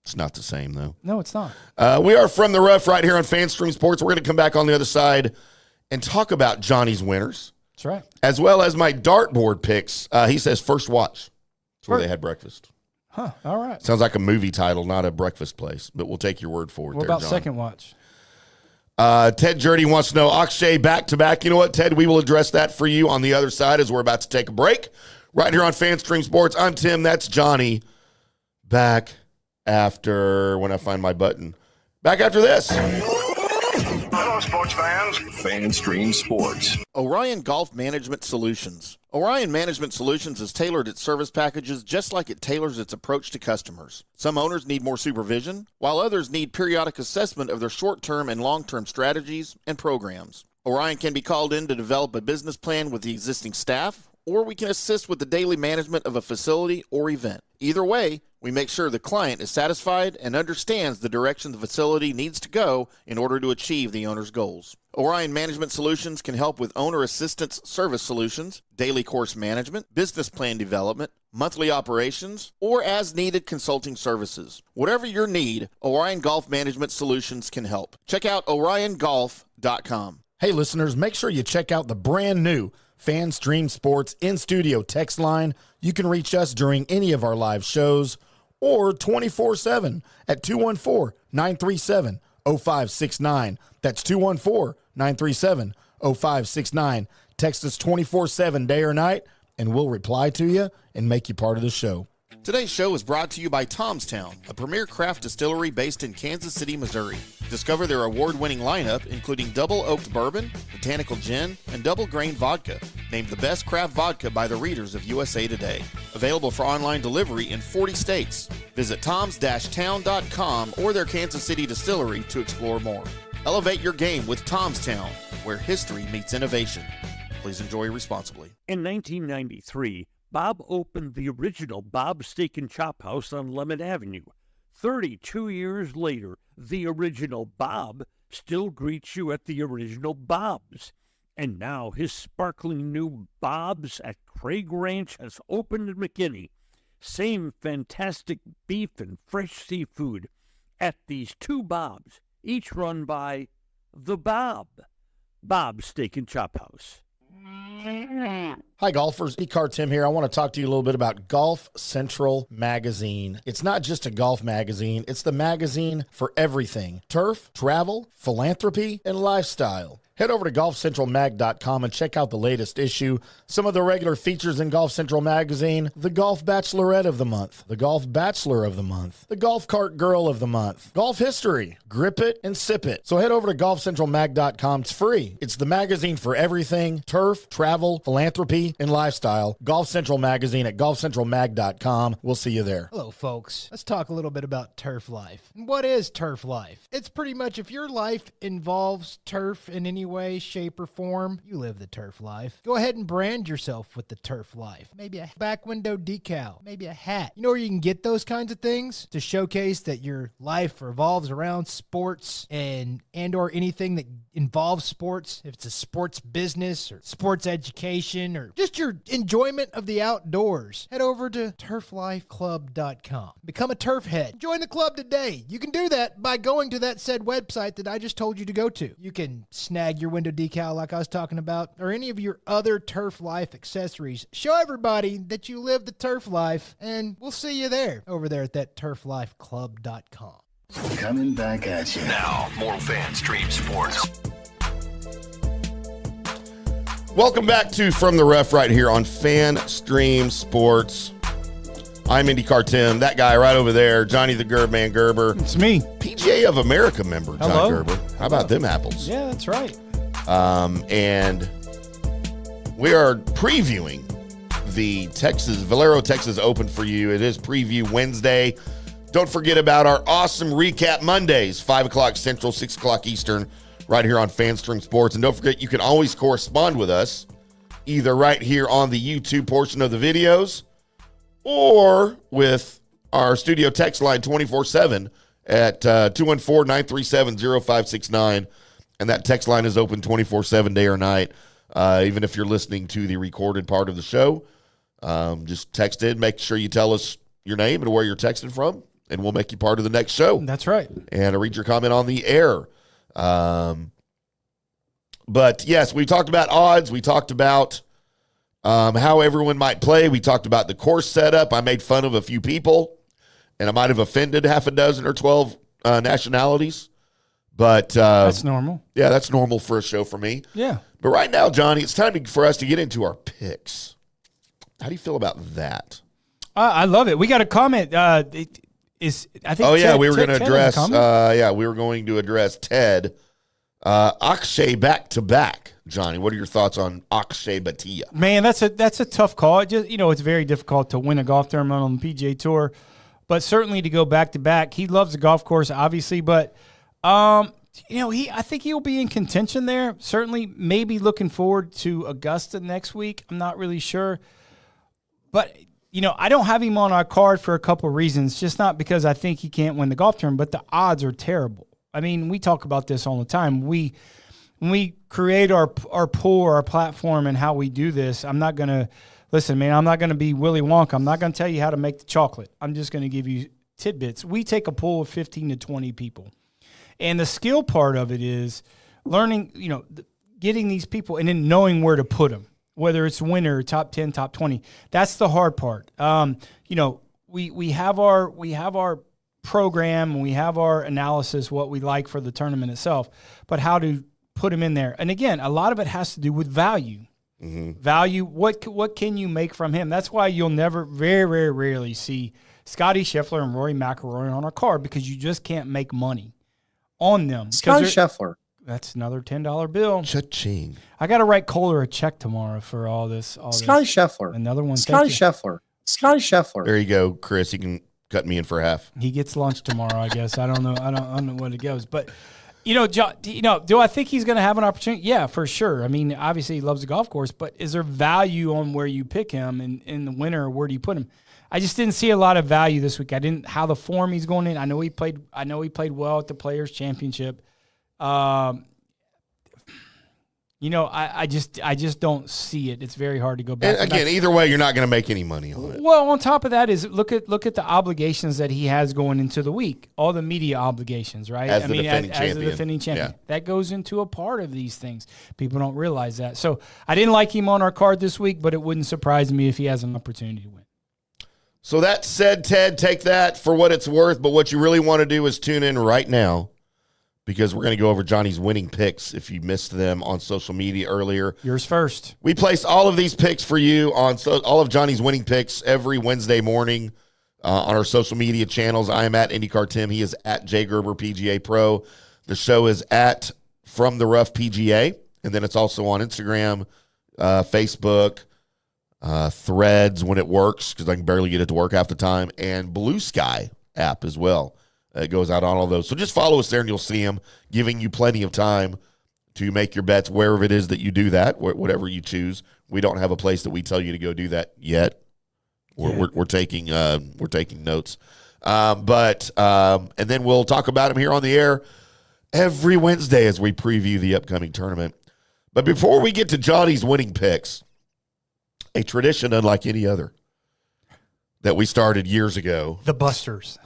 It's not the same, though. No, it's not. We are from the rough right here on FanStream Sports. We're going to come back on the other side and talk about Johnny's winners. That's right. As well as my dartboard picks. He says First Watch. That's where they had breakfast. Huh. All right. Sounds like a movie title, not a breakfast place, but we'll take your word for it. What about Second Watch? Ted Jurdy wants to know Akshay back-to-back. You know what, Ted? We will address that for you on the other side as we're about to take a break. Right here on FanStream Sports. I'm Tim. That's Johnny. Back after, when I find my button. Back after this. Hello, sports fans. FanStream Sports. Orion Golf Management Solutions. Orion Management Solutions has tailored its service packages just like it tailors its approach to customers. Some owners need more supervision, while others need periodic assessment of their short-term and long-term strategies and programs. Orion can be called in to develop a business plan with the existing staff, or we can assist with the daily management of a facility or event. Either way, we make sure the client is satisfied and understands the direction the facility needs to go in order to achieve the owner's goals. Orion Management Solutions can help with owner assistance service solutions, daily course management, business plan development, monthly operations, or as-needed consulting services. Whatever your need, Orion Golf Management Solutions can help. Check out oriongolf.com. Hey, listeners, make sure you check out the brand new FanStream Sports in-studio text line. You can reach us during any of our live shows or 24/7 at 214-937-0569. That's 214-937-0569. Text us 24/7 day or night, and we'll reply to you and make you part of the show. Today's show is brought to you by Tomstown, a premier craft distillery based in Kansas City, Missouri. Discover their award-winning lineup, including double oaked bourbon, botanical gin, and double grain vodka, named the best craft vodka by the readers of USA Today. Available for online delivery in 40 states. Visit toms-town.com or their Kansas City distillery to explore more. Elevate your game with Tomstown, where history meets innovation. Please enjoy responsibly. In 1993, Bob opened the original Bob's Steak and Chop House on Lemon Avenue. 32 years later, the original Bob still greets you at the original Bob's. And now his sparkling new Bob's at Craig Ranch has opened in McKinney. Same fantastic beef and fresh seafood at these two Bob's, each run by the Bob's Steak and Chop House. Hi, golfers. IndyCarTim here. I want to talk to you a little bit about Golf Central Magazine. It's not just a golf magazine. It's the magazine for everything. Turf, travel, philanthropy, and lifestyle. Head over to golfcentralmag.com and check out the latest issue. Some of the regular features in Golf Central Magazine: the Golf Bachelorette of the Month, the Golf Bachelor of the Month, the Golf Cart Girl of the Month, Golf History, Grip It and Sip It. So head over to golfcentralmag.com. It's free. It's the magazine for everything: turf, travel, philanthropy, and lifestyle. Golf Central Magazine at golfcentralmag.com. We'll see you there. Hello, folks. Let's talk a little bit about turf life. What is turf life? It's pretty much if your life involves turf in any way, shape, or form, you live the turf life. Go ahead and brand yourself with the turf life. Maybe a back window decal, maybe a hat. You know where you can get those kinds of things to showcase that your life revolves around sports and or anything that involves sports. If it's a sports business or sports education or just your enjoyment of the outdoors, head over to turflifeclub.com. Become a turf head. Join the club today. You can do that by going to that said website that I just told you to go to. You can snag your window decal like I was talking about, or any of your other turf life accessories. Show everybody that you live the turf life, and we'll see you there over there at that turflifeclub.com. Coming back at you. Now, more FanStream Sports. Welcome back to From the Ref right here on FanStream Sports. I'm IndyCarTim. That guy right over there, Johnny the Gerber. It's me. PGA of America member, John Hello. Gerber. How about them apples? Yeah, that's right. And we are previewing the VALERO Texas Open for you. It is Preview Wednesday. Don't forget about our awesome recap Mondays, 5 o'clock Central, 6 o'clock Eastern, right here on FanStream Sports. And don't forget, you can always correspond with us, either right here on the YouTube portion of the videos or with our studio text line 24/7 at 214-937-0569. And that text line is open 24/7, day or night. Even if you're listening to the recorded part of the show, just text in. Make sure you tell us your name and where you're texting from, and we'll make you part of the next show. That's right. And I'll read your comment on the air. But, yes, we talked about odds. We talked about how everyone might play. We talked about the course setup. I made fun of a few people, and I might have offended half a dozen or 12 nationalities. But that's normal. Yeah, that's normal for a show for me. Yeah. But right now, Johnny, it's time for us to get into our picks. How do you feel about that? I love it. We got a comment. I think. Oh yeah, Ted, we were going to address. we were going to address Ted Akshay back to back. Johnny, what are your thoughts on Akshay Bhatia? Man, that's a tough call. It's very difficult to win a golf tournament on the PGA Tour, but certainly to go back to back. He loves the golf course, obviously, but I think he'll be in contention there. Certainly, maybe looking forward to Augusta next week. I'm not really sure, but I don't have him on our card for a couple of reasons. Just not because I think he can't win the golf tournament, but the odds are terrible. I mean, we talk about this all the time. When we create our pool or our platform and how we do this, I'm not going to listen, man. I'm not going to be Willy Wonka. I'm not going to tell you how to make the chocolate. I'm just going to give you tidbits. We take a pool of 15 to 20 people. And the skill part of it is learning, getting these people and then knowing where to put them, whether it's winner, top 10, top 20. That's the hard part. We have our program and we have our analysis, what we like for the tournament itself, but how to put them in there. And again, a lot of it has to do with value. Mm-hmm. Value, what can you make from him? That's why you'll never, very, very rarely see Scotty Scheffler and Rory McIlroy on our card, because you just can't make money on them. Scotty Scheffler. That's another $10 bill. Cha-ching. I got to write Kohler a check tomorrow for all this. Scotty Scheffler. Another one. Scotty Scheffler. Scotty Scheffler. There you go, Chris. You can cut me in for half. He gets lunch tomorrow, I guess. I don't know. I don't know when it goes. But, John, do I think he's going to have an opportunity? Yeah, for sure. I mean, obviously he loves the golf course, but is there value on where you pick him in the winter, or where do you put him? I just didn't see a lot of value this week. How the form he's going in. I know he played well at the Players Championship. I just don't see it. It's very hard to go back. And again, either way, you're not going to make any money on it. Well, on top of that is look at the obligations that he has going into the week. All the media obligations, right? As the defending champion. Yeah. That goes into a part of these things. People don't realize that. So I didn't like him on our card this week, but it wouldn't surprise me if he has an opportunity to win. So that said, Ted, take that for what it's worth. But what you really want to do is tune in right now, because we're going to go over Johnny's winning picks if you missed them on social media earlier. Yours first. We place all of these picks for you on all of Johnny's winning picks every Wednesday morning on our social media channels. I am at IndyCarTim. He is at J Gerber PGA Pro. The show is at From the Rough PGA. And then it's also on Instagram, Facebook, Threads when it works, because I can barely get it to work half the time, and Blue Sky app as well. It goes out on all those. So just follow us there and you'll see them, giving you plenty of time to make your bets wherever it is that you do that, whatever you choose. We don't have a place that we tell you to go do that yet. We're taking notes. And then we'll talk about them here on the air every Wednesday as we preview the upcoming tournament. But before we get to Johnny's winning picks, a tradition unlike any other that we started years ago. The Busters.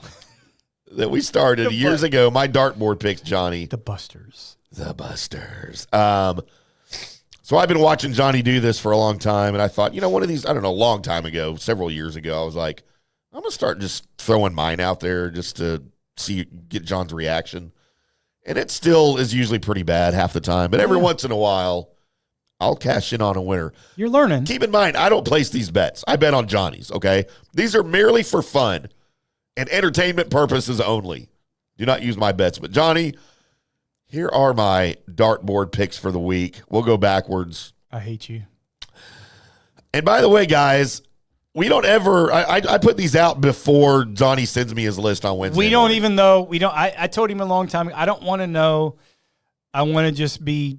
That we started years ago. My dartboard picks, Johnny. The Busters. The Busters. So I've been watching Johnny do this for a long time, and I thought, one of these, I don't know, a long time ago, several years ago, I was like, I'm going to start just throwing mine out there just to get John's reaction. And it still is usually pretty bad half the time, but every once in a while, I'll cash in on a winner. You're learning. Keep in mind, I don't place these bets. I bet on Johnny's, okay? These are merely for fun and entertainment purposes only. Do not use my bets. But, Johnny, here are my dartboard picks for the week. We'll go backwards. I hate you. And by the way, guys, We don't ever. I put these out before Johnny sends me his list on Wednesday. We don't even know. We don't. I told him a long time ago, I don't want to know. I want to just be.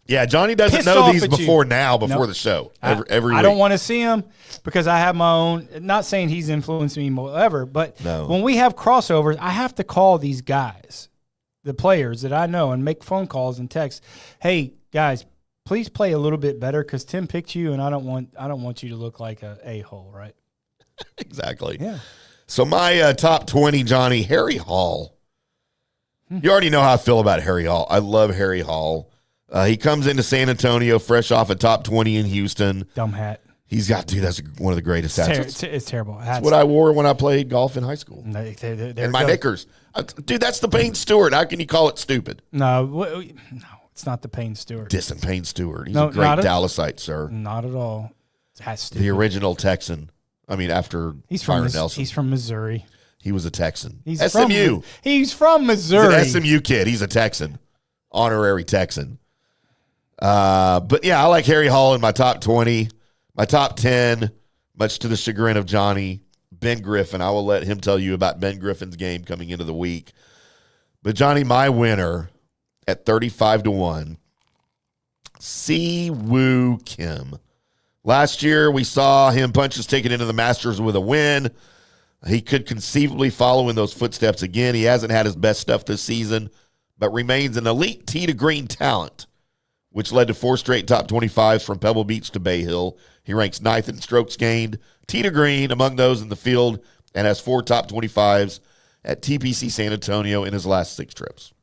Yeah, Johnny doesn't pissed know off these at before you. now, before Nope. the show. Every I week. don't want to see him because I have my own. Not saying he's influenced me whatever, but No. when we have crossovers, I have to call these guys, the players that I know, and make phone calls and texts. Hey guys, please play a little bit better because Tim picked you, and I don't want you to look like a hole, right? Exactly. Yeah. So my top 20, Johnny, Harry Hall. You already know how I feel about Harry Hall. I love Harry Hall. He comes into San Antonio fresh off a top 20 in Houston. Dumb hat. He's got, dude, that's one of the greatest hats. It's terrible. That's what I wore when I played golf in high school. They're And my knickers. Dude, that's the Payne Stewart. How can you call it stupid? No, it's not the Payne Stewart. Dissing Payne Stewart. He's No, a great not Dallasite, sir. Not at all. That's stupid. The original Texan. I mean, after He's from Byron Nelson. He's from Missouri. He was a Texan. He's SMU. He's from He's Missouri. an SMU kid. He's a Texan. Honorary Texan. But yeah, I like Harry Hall in my top 20. My top 10, much to the chagrin of Johnny, Ben Griffin. I will let him tell you about Ben Griffin's game coming into the week. But Johnny, my winner at 35-1, Si-Woo Kim. Last year, we saw him punch his ticket into the Masters with a win. He could conceivably follow in those footsteps again. He hasn't had his best stuff this season, but remains an elite tee to green talent, which led to 4 straight top 25s from Pebble Beach to Bay Hill. He ranks 9th in strokes gained, tee to green among those in the field, and has 4 top 25s at TPC San Antonio in his last 6 trips.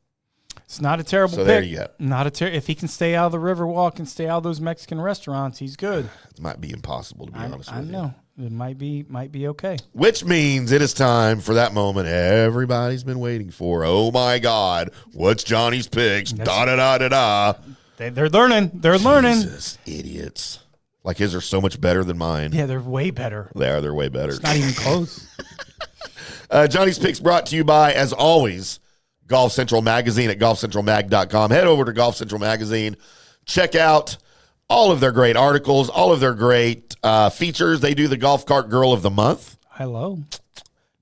It's not a terrible So pick. there you go. If he can stay out of the Riverwalk and stay out of those Mexican restaurants, he's good. It might be impossible, to be honest with I you. know. It might be okay. Which means it is time for that moment everybody's been waiting for. Oh, my God. What's Johnny's picks? Da-da-da-da-da. They're learning. They're learning. Jesus, idiots. Like his are so much better than mine. Yeah, they're way better. They're way better. It's not even close. Johnny's Picks brought to you by, as always, Golf Central Magazine at golfcentralmag.com. Head over to Golf Central Magazine. Check out all of their great articles, all of their great features. They do the Golf Cart Girl of the Month. Hello.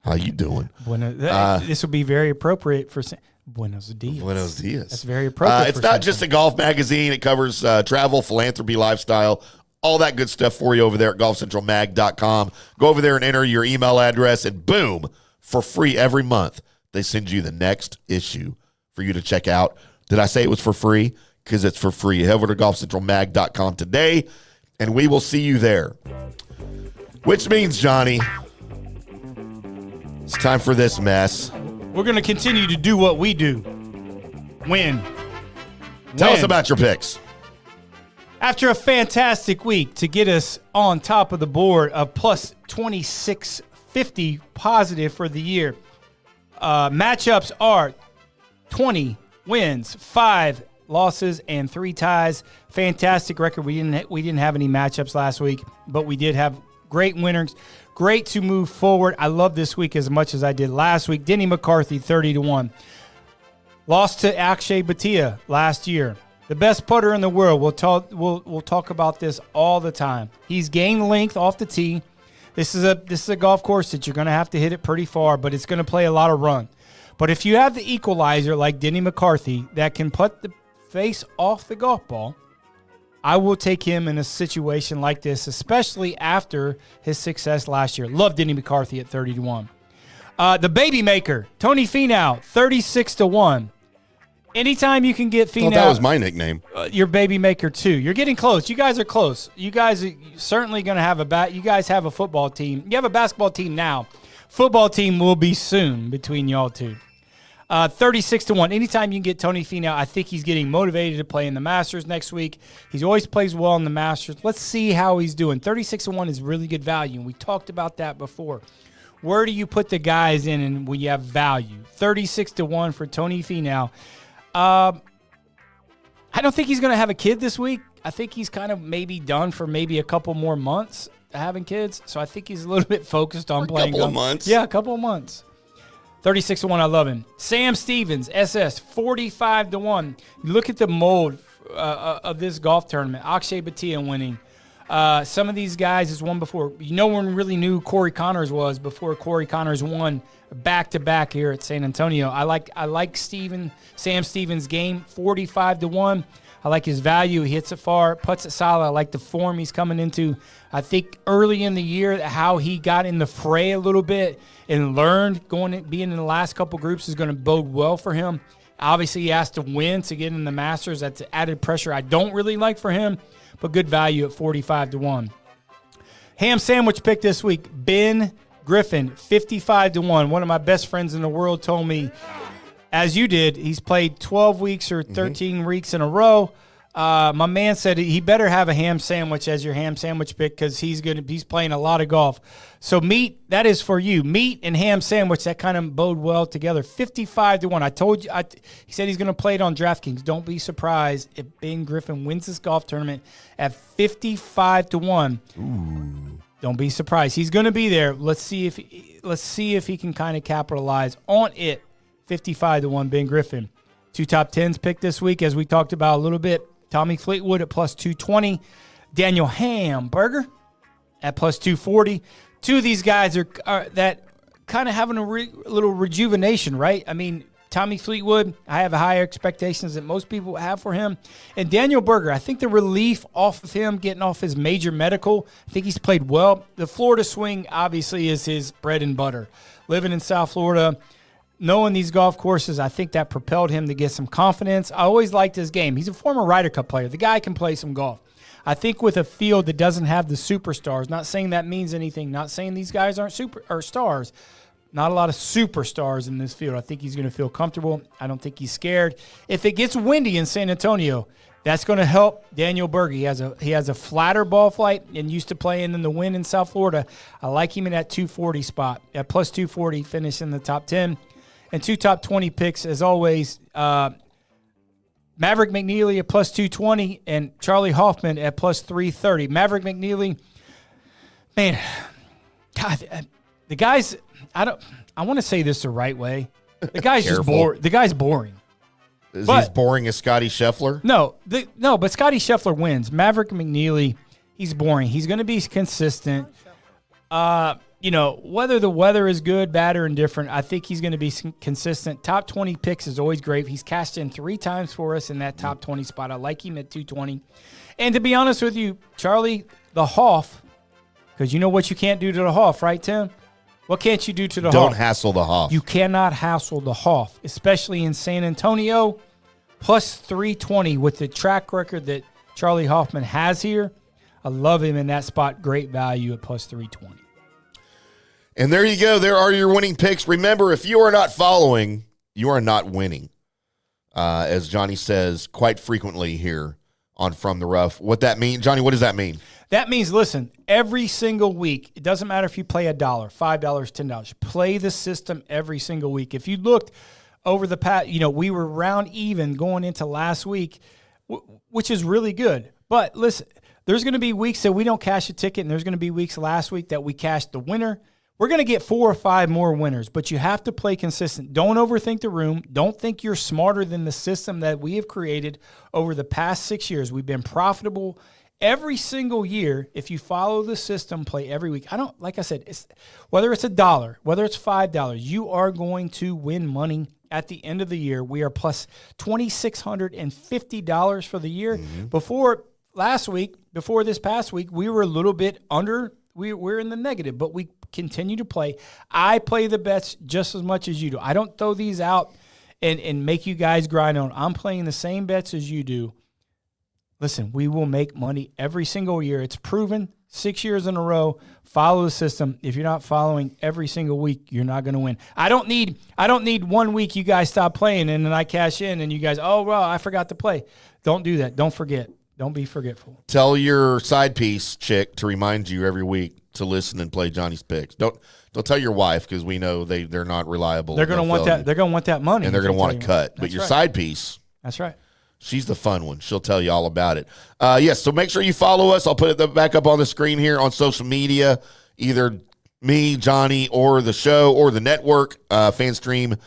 How you doing? This would be very appropriate for Buenos dias. Buenos dias. That's very appropriate. It's not just a golf magazine. It covers travel, philanthropy, lifestyle, all that good stuff for you over there at golfcentralmag.com. Go over there and enter your email address, and boom, for free every month, they send you the next issue for you to check out. Did I say it was for free? Because it's for free. Head over to golfcentralmag.com today, and we will see you there. Which means, Johnny, it's time for this mess. We're going to continue to do what we do. Win. Tell us about your picks. After a fantastic week to get us on top of the board of plus 2650 positive for the year, matchups are 20 wins, 5 losses, and 3 ties. Fantastic record. We didn't have any matchups last week, but we did have great winners. Great to move forward. I love this week as much as I did last week. Denny McCarthy, 30-1. Lost to Akshay Bhatia last year. The best putter in the world. We'll talk about this all the time. He's gained length off the tee. This is a golf course that you're going to have to hit it pretty far, but it's going to play a lot of run. But if you have the equalizer like Denny McCarthy that can put the face off the golf ball, I will take him in a situation like this, especially after his success last year. Love Denny McCarthy at 30-1. The baby maker, Tony Finau, 36-1. Anytime you can get Finau. That was my nickname. Your baby maker too. You're getting close. You guys are close. You guys are certainly going to have you guys have a football team. You have a basketball team now. Football team will be soon between y'all two. 36-1. Anytime you can get Tony Finau, I think he's getting motivated to play in the Masters next week. He's always plays well in the Masters. Let's see how he's doing. 36-1 is really good value, and we talked about that before. Where do you put the guys in and when you have value? 36-1 for Tony Finau. I don't think he's going to have a kid this week. I think he's kind of maybe done for maybe a couple more months having kids. So I think he's a little bit focused on playing. A couple of months. Yeah, a couple of months. 36-1, I love him. Sam Stevens, SS, 45-1. You look at the mold of this golf tournament. Akshay Bhatia winning. Some of these guys has won before. No one really knew who Corey Connors was before Corey Connors won back-to-back here at San Antonio. I like Sam Stevens' game, 45-1. I like his value. He hits it far, puts it solid. I like the form he's coming into. I think early in the year how he got in the fray a little bit and learned being in the last couple groups is going to bode well for him. Obviously, he has to win to get in the Masters. That's added pressure I don't really like for him, but good value at 45-1. Ham sandwich pick this week, Ben Griffin, 55-1. One of my best friends in the world told me, as you did, he's played 12 weeks or 13 weeks in a row. My man said he better have a ham sandwich as your ham sandwich pick because he's playing a lot of golf. So meat, that is for you. Meat and ham sandwich, that kind of bode well together. 55-1. I told you, he said he's going to play it on DraftKings. Don't be surprised if Ben Griffin wins this golf tournament at 55-1. Ooh. Don't be surprised. He's going to be there. Let's see if he can kind of capitalize on it. 55-1, Ben Griffin. 2 top 10s picked this week, as we talked about a little bit. Tommy Fleetwood at plus 220. Daniel Hamburger at plus 240. Two of these guys are that kind of having a little rejuvenation, right? I mean, Tommy Fleetwood, I have higher expectations than most people have for him. And Daniel Berger, I think the relief off of him, getting off his major medical, I think he's played well. The Florida swing, obviously, is his bread and butter. Living in South Florida, knowing these golf courses, I think that propelled him to get some confidence. I always liked his game. He's a former Ryder Cup player. The guy can play some golf. I think with a field that doesn't have the superstars, not saying that means anything, not saying these guys aren't stars, not a lot of superstars in this field. I think he's going to feel comfortable. I don't think he's scared. If it gets windy in San Antonio, that's going to help Daniel Berger. He has a flatter ball flight and used to playing in the wind in South Florida. I like him in that 240 spot. At plus 240, finish in the top 10. And 2 top 20 picks, as always, Maverick McNeely at plus 220 and Charlie Hoffman at plus 330. Maverick McNeely, man, God, the guy's, I want to say this the right way. The guy's just boring. The guy's boring. Is he as boring as Scotty Scheffler? No, but Scotty Scheffler wins. Maverick McNeely, he's boring. He's going to be consistent. Whether the weather is good, bad, or indifferent, I think he's going to be consistent. Top 20 picks is always great. He's cashed in 3 times for us in that top 20 spot. I like him at 220. And to be honest with you, Charlie, the Hoff, because you know what you can't do to the Hoff, right, Tim? What can't you do to the Hoff? Don't hassle the Hoff. You cannot hassle the Hoff, especially in San Antonio. Plus 320 with the track record that Charlie Hoffman has here. I love him in that spot. Great value at plus 320. And there you go. There are your winning picks. Remember, if you are not following, you are not winning. As Johnny says quite frequently here on From the Rough. What that mean, Johnny, what does that mean? That means, listen, every single week, it doesn't matter if you play $1, $5, $10. Play the system every single week. If you looked over the past, we were round even going into last week, which is really good. But listen, there's going to be weeks that we don't cash a ticket, and there's going to be weeks last week that we cashed the winner. We're going to get 4 or 5 more winners, but you have to play consistent. Don't overthink the room. Don't think you're smarter than the system that we have created over the past 6 years. We've been profitable every single year. If you follow the system, play every week. Like I said, whether it's $1, whether it's $5, you are going to win money at the end of the year. We are plus $2,650 for the year. Mm-hmm. Before this past week, we were a little bit under. We're in the negative, but we continue to play. I play the bets just as much as you do. I don't throw these out and make you guys grind on. I'm playing the same bets as you do. Listen, we will make money every single year. It's proven 6 years in a row. Follow the system. If you're not following every single week, you're not going to win. I don't need 1 week you guys stop playing and then I cash in and you guys, oh, well, I forgot to play. Don't do that. Don't forget. Don't be forgetful. Tell your side piece chick to remind you every week to listen and play Johnny's picks. Don't tell your wife because we know they're not reliable. They're going to want that. They're going to want that money, and they're going to want to cut. But your side piece, that's right. She's the fun one. She'll tell you all about it. Yes. So make sure you follow us. I'll put it back up on the screen here on social media. Either me, Johnny, or the show, or the network. FanStream.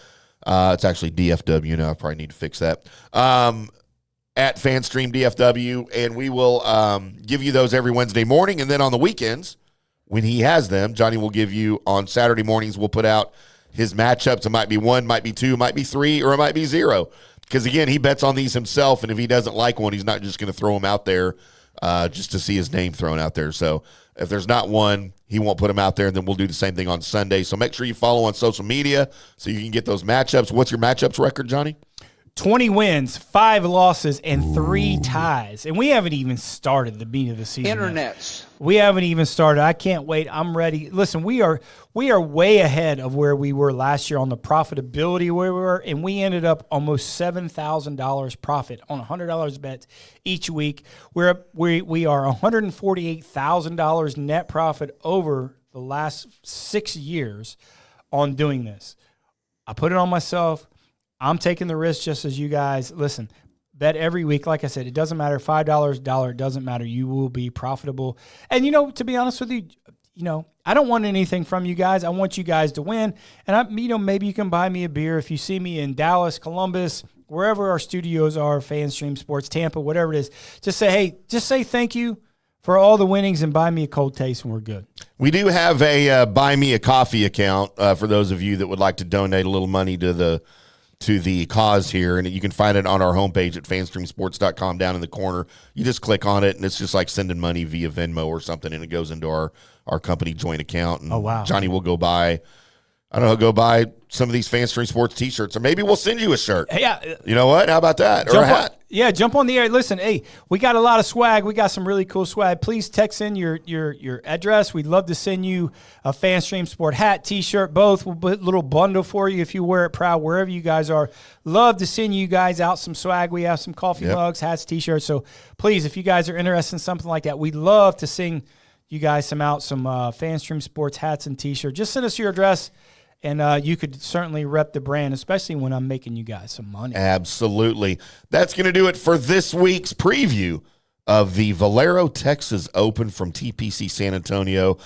It's actually DFW now. I probably need to fix that. at FanStream DFW, and we will give you those every Wednesday morning. And then on the weekends, when he has them, Johnny will give you on Saturday mornings, we'll put out his matchups. It might be 1, might be 2, might be 3, or it might be 0. Because, again, he bets on these himself, and if he doesn't like one, he's not just going to throw them out there just to see his name thrown out there. So if there's not one, he won't put them out there, and then we'll do the same thing on Sunday. So make sure you follow on social media so you can get those matchups. What's your matchups record, Johnny? 20 wins, 5 losses, and 3 ties. And we haven't even started the beginning of the season. Internets. We haven't even started. I can't wait. I'm ready. Listen, we are way ahead of where we were last year on the profitability where we were, and we ended up almost $7,000 profit on $100 bets each week. We are $148,000 net profit over the last 6 years on doing this. I put it on myself. I'm taking the risk just as you guys. Listen, bet every week. Like I said, it doesn't matter. $5, dollar, it doesn't matter. You will be profitable. And, to be honest with you, I don't want anything from you guys. I want you guys to win. And, maybe you can buy me a beer if you see me in Dallas, Columbus, wherever our studios are, FanStream Sports, Tampa, whatever it is. Just say thank you for all the winnings and buy me a cold taste and we're good. We do have a Buy Me a Coffee account for those of you that would like to donate a little money to the cause here, and you can find it on our homepage at fanstreamsports.com down in the corner. You just click on it, and it's just like sending money via Venmo or something, and it goes into our company joint account. And oh, wow. Johnny will go buy some of these FanStream Sports t-shirts, or maybe we'll send you a shirt. Yeah. You know what? How about that? Or a hat. Jump on the air. Listen, hey, we got a lot of swag. We got some really cool swag. Please text in your address. We'd love to send you a FanStream Sport hat, T-shirt, both. We'll put a little bundle for you if you wear it proud wherever you guys are. Love to send you guys out some swag. We have some coffee mugs, hats, T-shirts. So please, if you guys are interested in something like that, we'd love to sing you guys some FanStream Sports hats and T-shirts. Just send us your address. And you could certainly rep the brand, especially when I'm making you guys some money. Absolutely. That's going to do it for this week's preview of the Valero Texas Open from TPC San Antonio.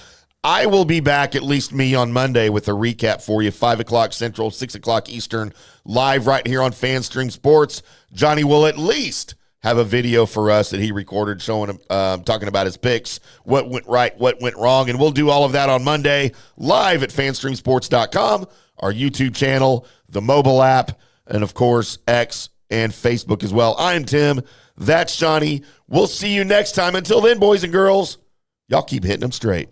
I will be back, at least me, on Monday with a recap for you, 5 o'clock Central, 6 o'clock Eastern, live right here on FanStream Sports. Johnny will at least have a video for us that he recorded showing him, talking about his picks, what went right, what went wrong, and we'll do all of that on Monday live at fanstreamsports.com, our YouTube channel, the mobile app, and, of course, X and Facebook as well. I'm Tim. That's Johnny. We'll see you next time. Until then, boys and girls, y'all keep hitting them straight.